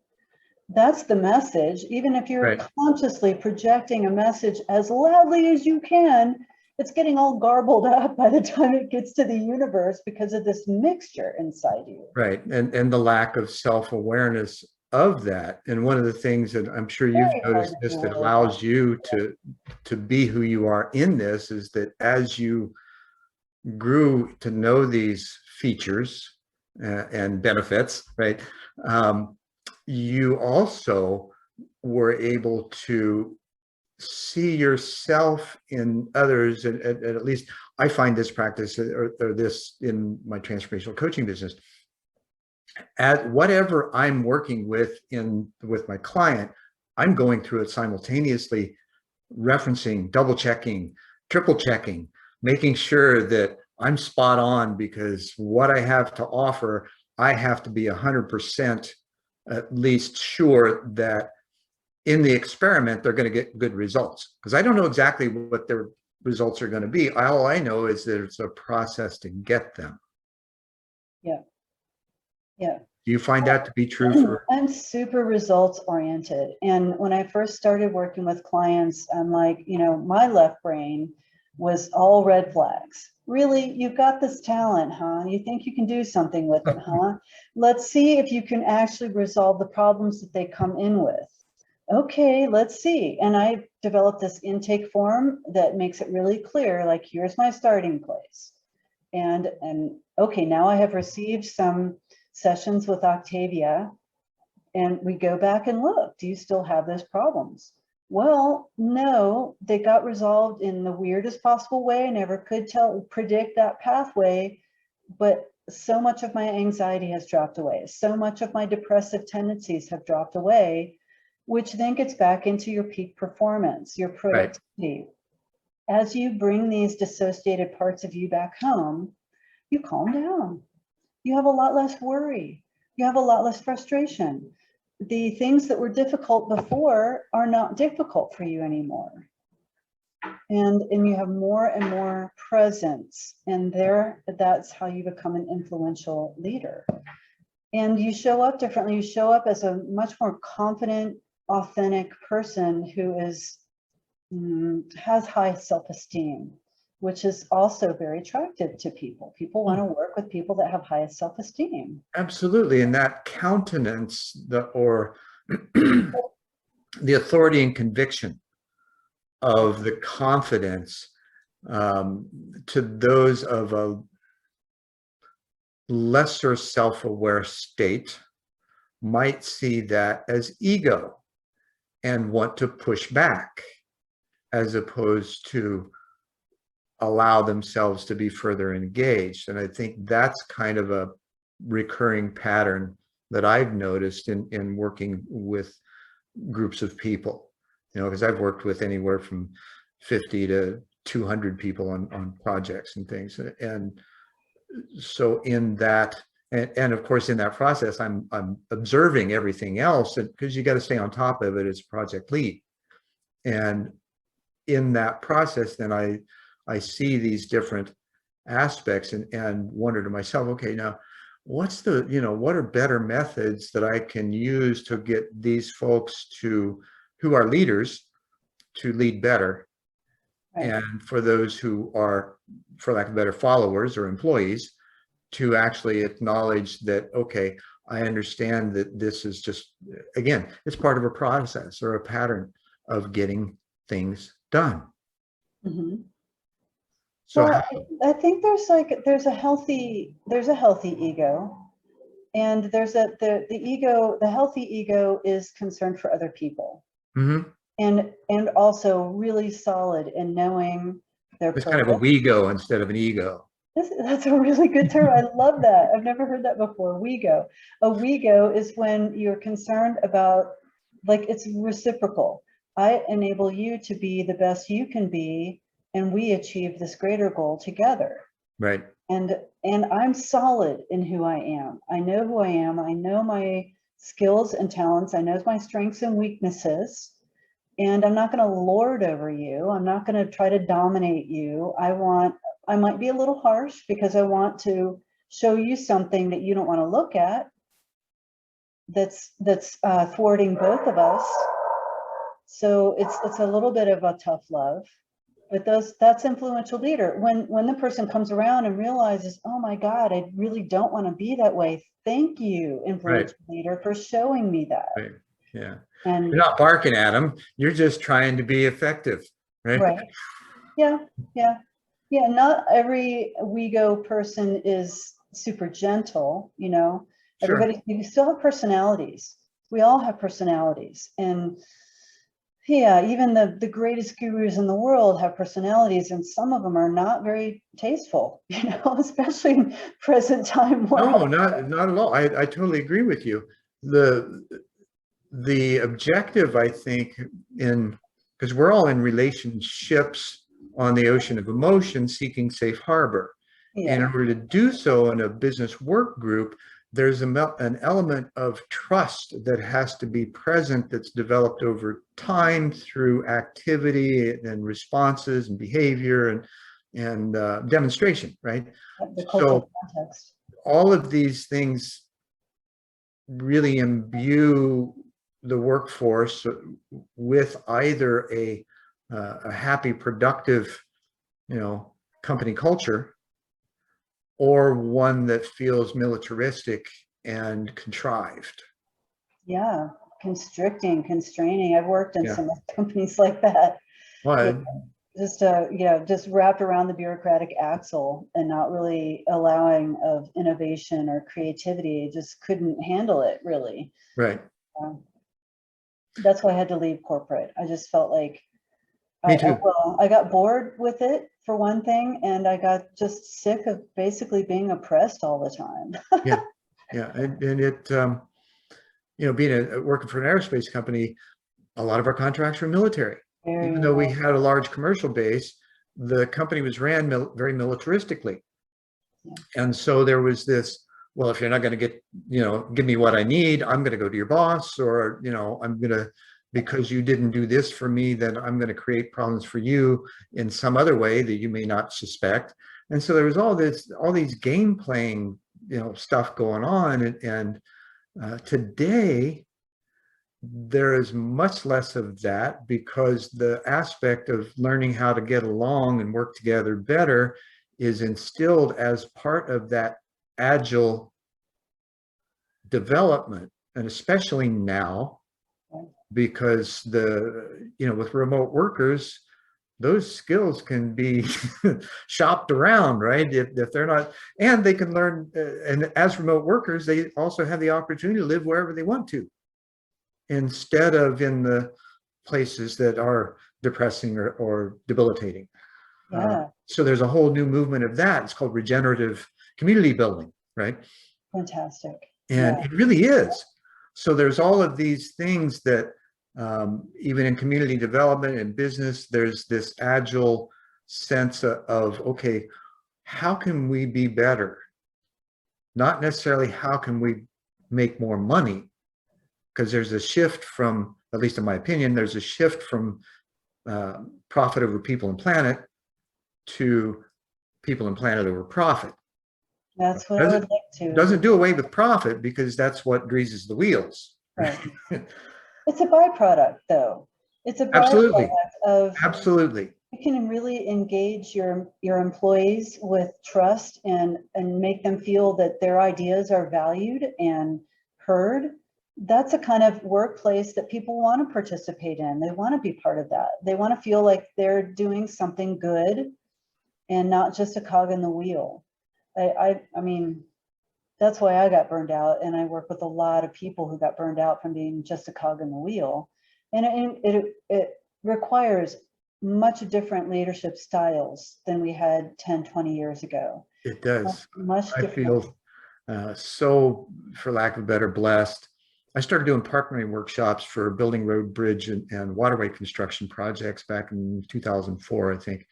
That's the message. Even if you're consciously projecting a message as loudly as you can, it's getting all garbled up by the time it gets to the universe because of this mixture inside you. Right. And the lack of self-awareness of that. And one of the things that I'm sure you've noticed this that allows you to be who you are in this is that as you grew to know these features and benefits, right? You also were able to see yourself in others, and at least I find this practice or this in my transformational coaching business. At whatever I'm working with my client, I'm going through it simultaneously, referencing, double checking, triple checking, making sure that I'm spot on, because what I have to offer, I have to be 100% at least sure that in the experiment, they're going to get good results, because I don't know exactly what their results are going to be. All I know is that it's a process to get them. Yeah. Yeah. Do you find that to be true for? I'm super results oriented. And when I first started working with clients, I'm like, my left brain was all red flags. Really, you've got this talent, huh? You think you can do something with it, huh? Let's see if you can actually resolve the problems that they come in with. Okay, let's see. And I developed this intake form that makes it really clear, like, here's my starting place. And okay, now I have received some sessions with Octavia, and we go back and look, do you still have those problems? Well, no, they got resolved in the weirdest possible way. I never could predict that pathway, but so much of my anxiety has dropped away. So much of my depressive tendencies have dropped away, which then gets back into your peak performance, your productivity. Right. As you bring these dissociated parts of you back home, you calm down. You have a lot less worry. You have a lot less frustration. The things that were difficult before are not difficult for you anymore. And you have more and more presence. And that's how you become an influential leader. And you show up differently. You show up as a much more confident, authentic person who has high self-esteem, which is also very attractive to people. People want to work with people that have high self-esteem. Absolutely. And that countenance, or the authority and conviction of the confidence to those of a lesser self-aware state might see that as ego and want to push back, as opposed to allow themselves to be further engaged. And I think that's kind of a recurring pattern that I've noticed in working with groups of people, because I've worked with anywhere from 50 to 200 people on projects and things. And so in that, and of course, in that process, I'm observing everything else, because you got to stay on top of it as project lead. And in that process, then I see these different aspects and wonder to myself, okay, now what are better methods that I can use to get these folks who are leaders to lead better? Right. And for those who are, for lack of better, followers or employees, to actually acknowledge that, okay, I understand that this is just, again, it's part of a process or a pattern of getting things done. Mm-hmm. So well, I think there's a healthy ego, and the ego, the healthy ego is concerned for other people, mm-hmm. and also really solid in knowing their purpose. It's kind of a we-go instead of an ego. That's a really good term. I love that. I've never heard that before. We-go. A we-go is when you're concerned about, like, it's reciprocal. I enable you to be the best you can be, and we achieve this greater goal together. Right. And I'm solid in who I am. I know who I am. I know my skills and talents. I know my strengths and weaknesses. And I'm not going to lord over you. I'm not going to try to dominate you. I might be a little harsh because I want to show you something that you don't want to look at, that's thwarting both of us. So it's a little bit of a tough love, but that's influential leader. When the person comes around and realizes, oh my God, I really don't want to be that way. Thank you, influential leader, for showing me that. Right. Yeah. And you're not barking at them. You're just trying to be effective. Right. Right. Yeah. Yeah. Yeah. Not every we-go person is super gentle, Sure. Everybody, you still have personalities. We all have personalities. And yeah, even the greatest gurus in the world have personalities, and some of them are not very tasteful, especially in present time world. No, not at all. I totally agree with you. The objective, I think, because we're all in relationships on the ocean of emotion, seeking safe harbor. Yeah. And in order to do so in a business work group, there's an element of trust that has to be present, that's developed over time through activity and responses and behavior and demonstration, right? So context. All of these things really imbue the workforce with either a happy, productive company culture, or one that feels militaristic and contrived. Yeah, constricting, constraining. I've worked in Yeah. some companies like that. Well, Just just wrapped around the bureaucratic axle and not really allowing of innovation or creativity. Just couldn't handle it, really. right. That's why I had to leave corporate. I just felt like Me too. I got bored with it, for one thing, and I got just sick of basically being oppressed all the time. Yeah. Yeah. And it, working for an aerospace company, a lot of our contracts were military. Even though we had a large commercial base, the company was ran very militaristically. Yeah. And so there was this, well, if you're not going to get, give me what I need, I'm going to go to your boss, or, I'm going to, because you didn't do this for me, then I'm going to create problems for you in some other way that you may not suspect. And so there was all these game playing, stuff going on. And today, there is much less of that, because the aspect of learning how to get along and work together better is instilled as part of that agile development. And especially now, because with remote workers, those skills can be shopped around, right? If they're not, and they can learn, and as remote workers, they also have the opportunity to live wherever they want to, instead of in the places that are depressing or debilitating. Yeah. So there's a whole new movement of that. It's called regenerative community building, right? Fantastic. And it really is. So there's all of these things that even in community development and business, there's this agile sense of, okay, how can we be better? Not necessarily how can we make more money, because there's a shift from, at least in my opinion, there's a shift from profit over people and planet to people and planet over profit. That's what I would like to. Doesn't do away with profit, because that's what greases the wheels. Right. It's a byproduct, though. It's a byproduct of. Absolutely. You can really engage your employees with trust and make them feel that their ideas are valued and heard. That's a kind of workplace that people want to participate in. They want to be part of that. They want to feel like they're doing something good and not just a cog in the wheel. I mean, that's why I got burned out, and I work with a lot of people who got burned out from being just a cog in the wheel. And it requires much different leadership styles than we had 10, 20 years ago. It does. Much I feel so, for lack of a better, blessed. I started doing partnering workshops for building road, bridge, and waterway construction projects back in 2004, I think.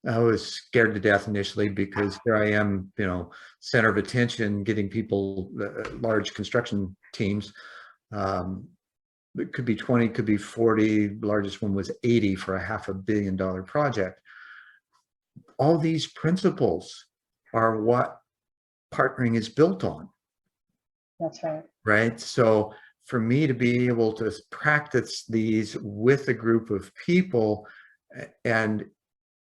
I was scared to death initially, because here I am, center of attention, getting people, large construction teams. It could be 20, could be 40. The largest one was 80 for a $500 million project. All these principles are what partnering is built on. That's right. Right. So for me to be able to practice these with a group of people and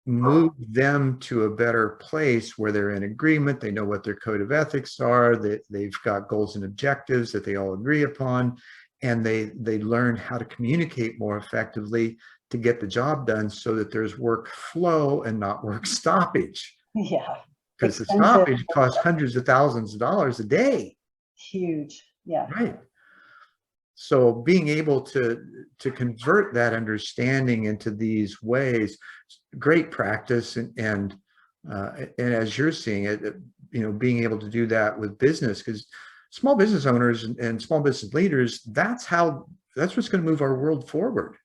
move them to a better place where they're in agreement, they know what their code of ethics are, that they've got goals and objectives that they all agree upon, and they learn how to communicate more effectively to get the job done, so that there's work flow and not work stoppage. Yeah. Because the stoppage costs hundreds of thousands of dollars a day. Huge. Yeah. Right. So being able to convert that understanding into these ways, great practice, and as you're seeing it, being able to do that with business, because small business owners and small business leaders, that's what's going to move our world forward.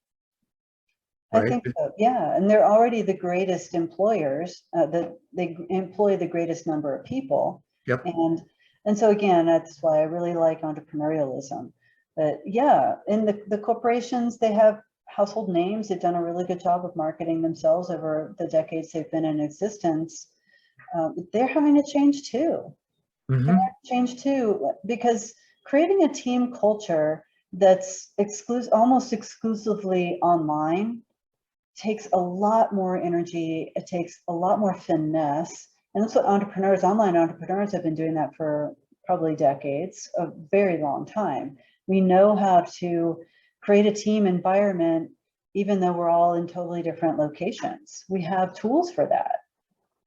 Right? I think so. Yeah, and they're already the greatest employers. That they employ the greatest number of people. Yep. And so again, that's why I really like entrepreneurialism. But yeah, in the corporations, they have household names. They've done a really good job of marketing themselves over the decades they've been in existence. They're having to change too. Mm-hmm. They're having to change too, because creating a team culture that's almost exclusively online takes a lot more energy. It takes a lot more finesse. And that's what entrepreneurs, online entrepreneurs, have been doing that for probably decades, a very long time. We know how to create a team environment, even though we're all in totally different locations. We have tools for that,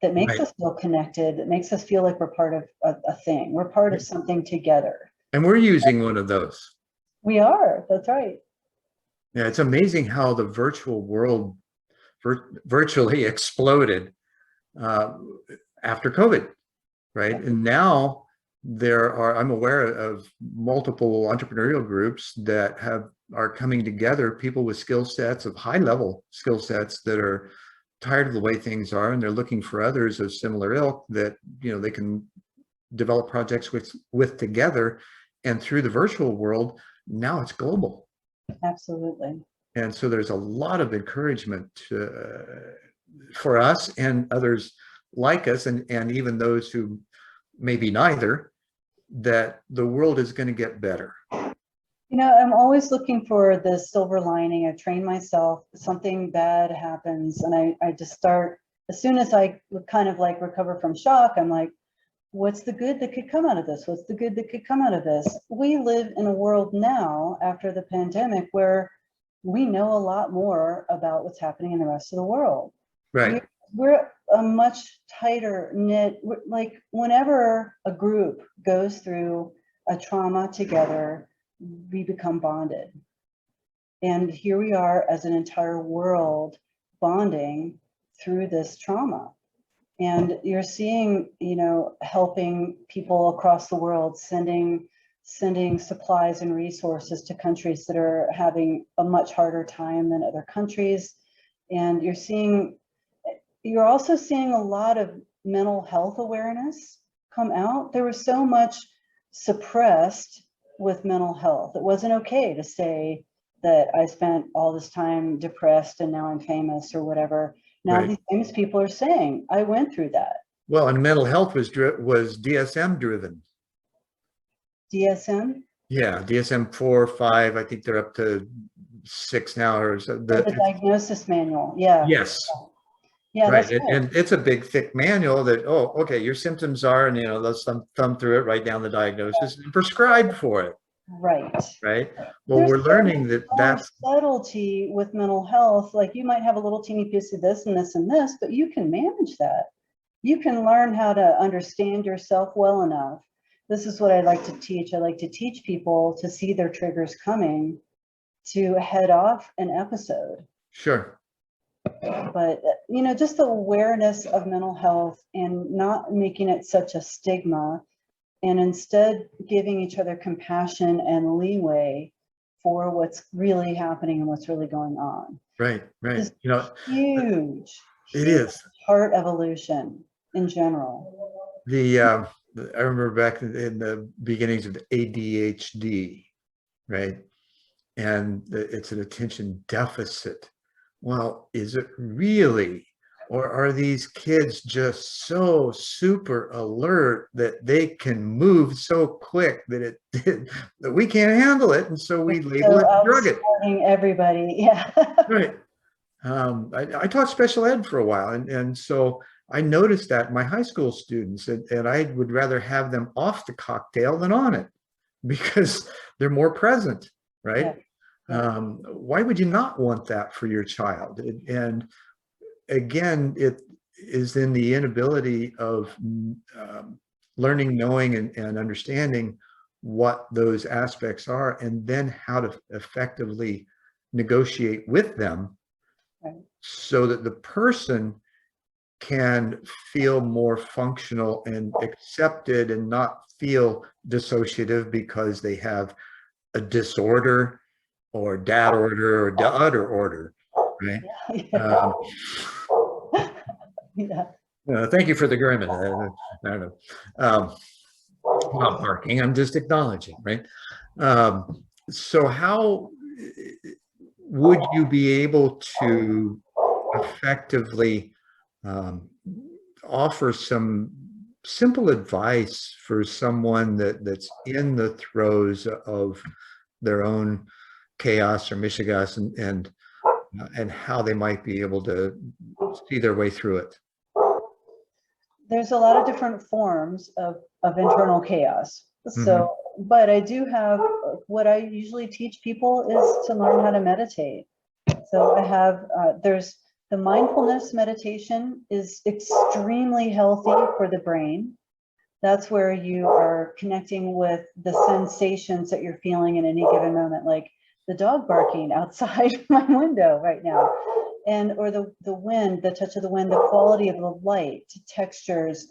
that makes Right. us feel connected, that makes us feel like we're part of a thing. We're part of something together. And we're using one of those. We are, that's right. Yeah, it's amazing how the virtual world virtually exploded after COVID, right? And now I'm aware of multiple entrepreneurial groups that are coming together, people with skill sets of high level skill sets that are tired of the way things are, and they're looking for others of similar ilk that, you know, they can develop projects with together. And through the virtual world, now it's global. Absolutely. And so there's a lot of encouragement for us and others like us, and even those who maybe neither, that the world is going to get better. You know, I'm always looking for the silver lining. I've trained myself, something bad happens, and I just start, as soon as I kind of like recover from shock, I'm like, what's the good that could come out of this? What's the good that could come out of this? We live in a world now after the pandemic where we know a lot more about what's happening in the rest of the world. Right. We're a much tighter knit, like whenever a group goes through a trauma together, we become bonded. And here we are as an entire world bonding through this trauma. And you're seeing, you know, helping people across the world, sending supplies and resources to countries that are having a much harder time than other countries. And you're also seeing a lot of mental health awareness come out. There was so much suppressed with mental health. It wasn't okay to say that I spent all this time depressed and now I'm famous or whatever. Now these famous people are saying, I went through that. Well, and mental health was DSM driven. DSM? Yeah, DSM-4, 5, I think they're up to 6 now, or so. The diagnosis manual, yeah. Yes. Yeah, right. that's And it's a big, thick manual that, oh, okay, your symptoms are, and, you know, let's thumb through it, write down the diagnosis, and prescribe for it. right. Right. Well, we're learning that that's subtlety with mental health. Like you might have a little teeny piece of this and this and this, but you can manage that. You can learn how to understand yourself well enough. This is what I like to teach. I like to teach people to see their triggers coming, to head off an episode. Sure. But, you know, just the awareness of mental health and not making it such a stigma, and instead giving each other compassion and leeway for what's really happening and what's really going on. Right. It's you know, huge. It is part evolution in general. I remember back in the beginnings of ADHD, right? And it's an attention deficit. Well, is it really? Or are these kids just so super alert that they can move so quick that that we can't handle it, and so we label it, drug it. Everybody, yeah. Right. I taught special ed for a while, and so I noticed that in my high school students, and I would rather have them off the cocktail than on it, because they're more present, right? Yeah. Why would you not want that for your child? And again, it is in the inability of learning, knowing, and understanding what those aspects are, and then how to effectively negotiate with them, right, so that the person can feel more functional and accepted and not feel dissociative because they have a disorder or dad order or other order, right? Yeah. Yeah. Thank you for the agreement. I don't know. I'm not barking, I'm just acknowledging, right? So how would you be able to effectively offer some simple advice for someone that's in the throes of their own chaos or mishigas, and and how they might be able to see their way through it. There's a lot of different forms of internal chaos. So, but I do have, what I usually teach people is to learn how to meditate. So I have, there's the mindfulness meditation is extremely healthy for the brain. That's where you are connecting with the sensations that you're feeling in any given moment, like the dog barking outside my window right now, and or the wind, the touch of the wind, the quality of the light, textures,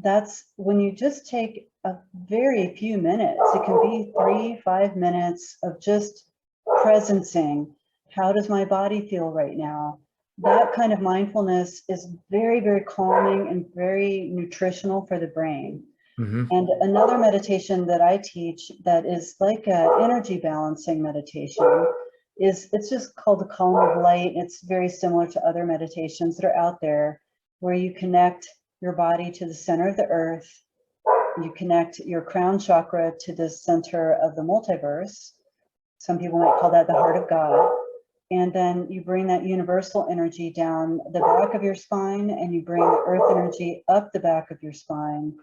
that's when you just take a very few minutes. It can be 3-5 minutes of just presencing. How does my body feel right now? That kind of mindfulness is very, very calming and very nutritional for the brain. And another meditation that I teach that is like an energy balancing meditation it's just called the column of light. It's very similar to other meditations that are out there, where you connect your body to the center of the earth. You connect your crown chakra to the center of the multiverse. Some people might call that the heart of God. And then you bring that universal energy down the back of your spine, and you bring the earth energy up the back of your spine.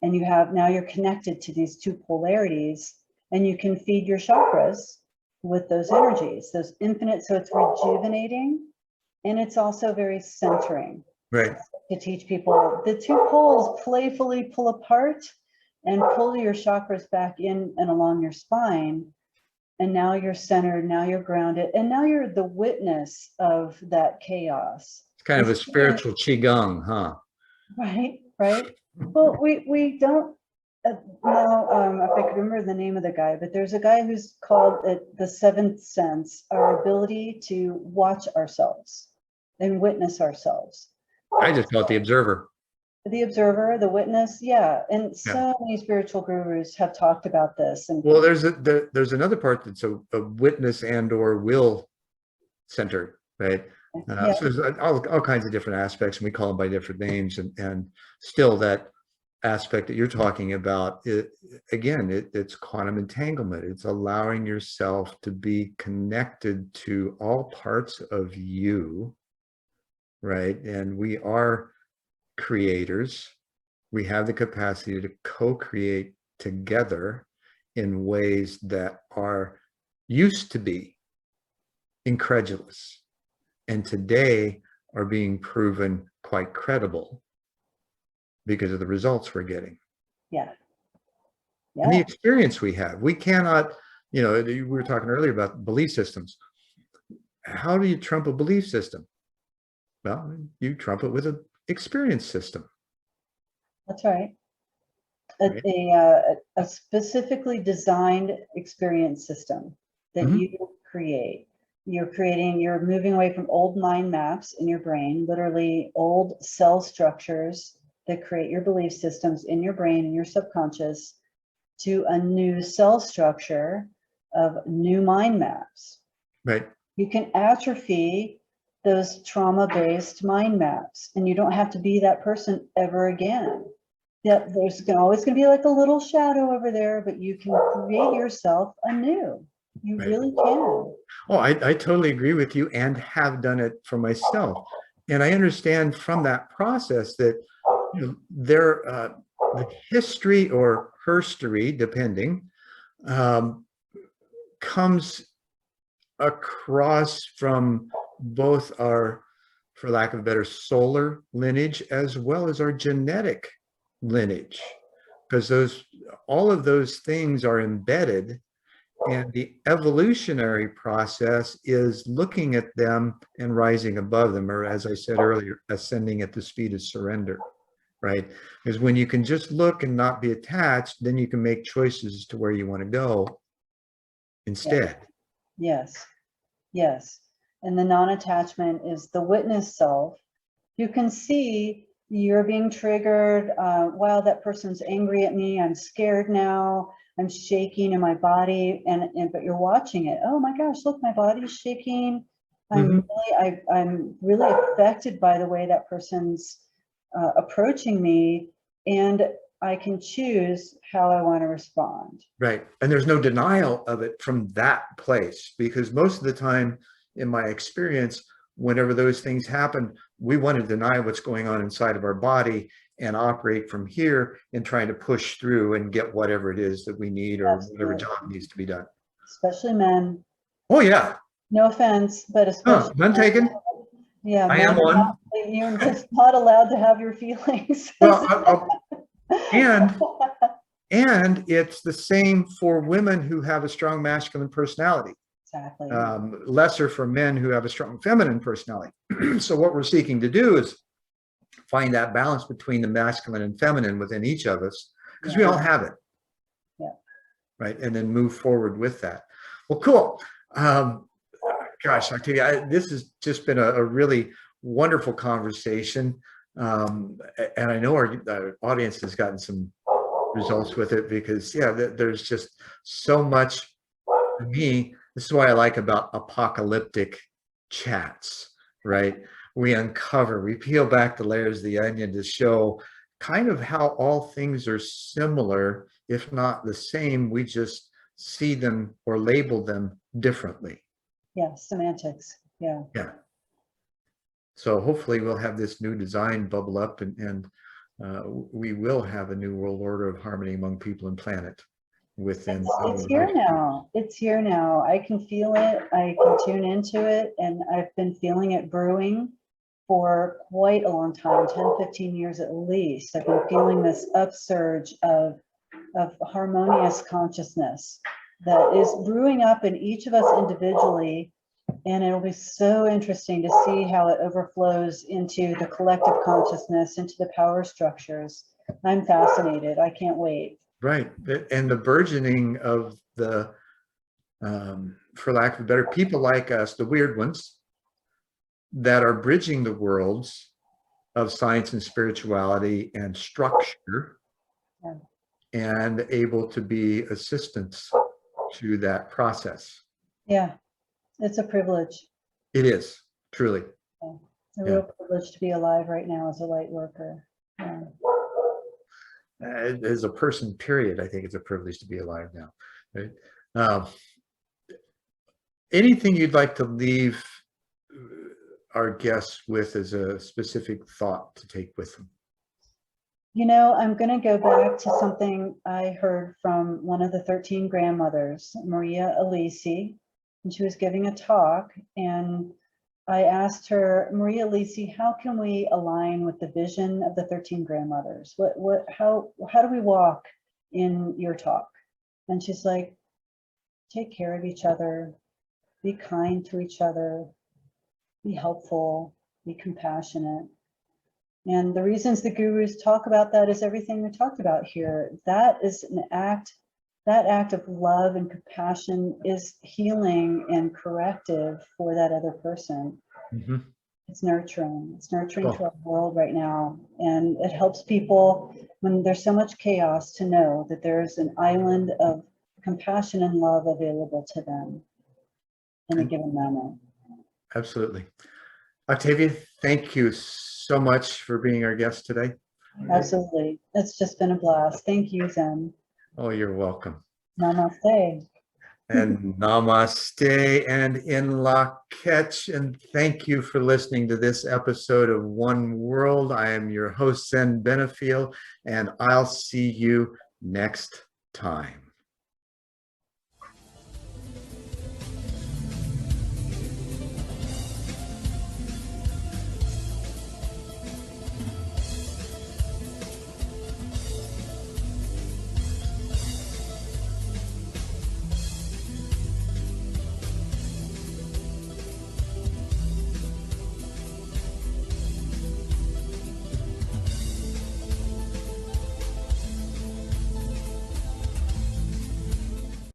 And you have, now you're connected to these two polarities, and you can feed your chakras with those energies, those infinite. So it's rejuvenating, and it's also very centering. Right. To teach people the two poles playfully pull apart and pull your chakras back in and along your spine. And now you're centered, now you're grounded, and now you're the witness of that chaos. It's kind of a spiritual qigong, huh? Right. Well, we don't know if I could remember the name of the guy, but there's a guy who's called it the seventh sense, our ability to watch ourselves and witness ourselves. I just call it the observer. The observer, the witness, yeah. And so many spiritual gurus have talked about this. And well, there's another part that's a witness and or will centered, right? So there's all kinds of different aspects, and we call them by different names. And still, that aspect that you're talking about, it's quantum entanglement. It's allowing yourself to be connected to all parts of you, right? And we are creators. We have the capacity to co-create together in ways that are used to be incredulous, and today are being proven quite credible because of the results we're getting. And the experience we have. We cannot, we were talking earlier about belief systems. How do you trump a belief system? Well, you trump it with an experience system. That's right. A specifically designed experience system that you create. You're moving away from old mind maps in your brain, literally old cell structures that create your belief systems in your brain and your subconscious, to a new cell structure of new mind maps. Right. You can atrophy those trauma-based mind maps, and you don't have to be that person ever again. There's always going to be like a little shadow over there, but you can create yourself anew. You really can. Oh, I totally agree with you, and have done it for myself. And I understand from that process that the history or herstory, depending, comes across from both our, for lack of a better, solar lineage as well as our genetic lineage, because all of those things are embedded, and the evolutionary process is looking at them and rising above them, or as I said earlier, ascending at the speed of surrender, right? Because when you can just look and not be attached, then you can make choices as to where you want to go instead. Yes. And the non-attachment is the witness self. You can see you're being triggered. Wow, that person's angry at me. I'm scared now. I'm shaking in my body, but you're watching it. Oh my gosh, look, my body's shaking. I'm really affected by the way that person's approaching me, and I can choose how I want to respond. Right. And there's no denial of it from that place, because most of the time, in my experience, whenever those things happen, we want to deny what's going on inside of our body and operate from here and trying to push through and get whatever it is that we need or whatever job needs to be done. Especially men. Oh yeah. No offense, but especially None taken. Yeah, I am one. You're just not allowed to have your feelings. Well, and it's the same for women who have a strong masculine personality. Exactly. Lesser for men who have a strong feminine personality. So what we're seeking to do is find that balance between the masculine and feminine within each of us, because we all have it. Yeah. Right. And then move forward with that. Well, cool. Gosh, Octavia, this has just been a really wonderful conversation. And I know our audience has gotten some results with it because, yeah, there's just so much for me. This is what I like about apocalyptic chats, right? We uncover, we peel back the layers of the onion to show kind of how all things are similar, if not the same. We just see them or label them differently. Yeah, semantics. Yeah. Yeah. So hopefully we'll have this new design bubble up and we will have a new world order of harmony among people and planet within. It's here now. It's here now. I can feel it. I can tune into it. And I've been feeling it brewing for quite a long time, 10, 15 years at least. I've been feeling this upsurge of harmonious consciousness that is brewing up in each of us individually. And it'll be so interesting to see how it overflows into the collective consciousness, into the power structures. I'm fascinated. I can't wait. Right. And the burgeoning of the, for lack of better, people like us, the weird ones that are bridging the worlds of science and spirituality and structure, and able to be assistants to that process. Yeah, it's a privilege. It is, truly. Yeah. It's a real privilege to be alive right now as a light worker. Yeah. As a person, period, I think it's a privilege to be alive now. Right? Anything you'd like to leave our guests with as a specific thought to take with them? You know, I'm going to go back to something I heard from one of the 13 grandmothers, Maria Elisi, and she was giving a talk, and I asked her, Maria Elisi, how can we align with the vision of the 13 grandmothers? How do we walk in your talk? And she's like, take care of each other, be kind to each other, be helpful, be compassionate. And the reasons the gurus talk about that is everything we talked about here. That is an act, that act of love and compassion is healing and corrective for that other person. Mm-hmm. It's nurturing to our world right now. And it helps people when there's so much chaos to know that there's an island of compassion and love available to them in a given moment. Absolutely. Octavia, thank you so much for being our guest today. Absolutely. It's just been a blast. Thank you, Zen. Oh, you're welcome. Namaste. And namaste and in la catch. And thank you for listening to this episode of One World. I am your host, Zen Benefiel, and I'll see you next time.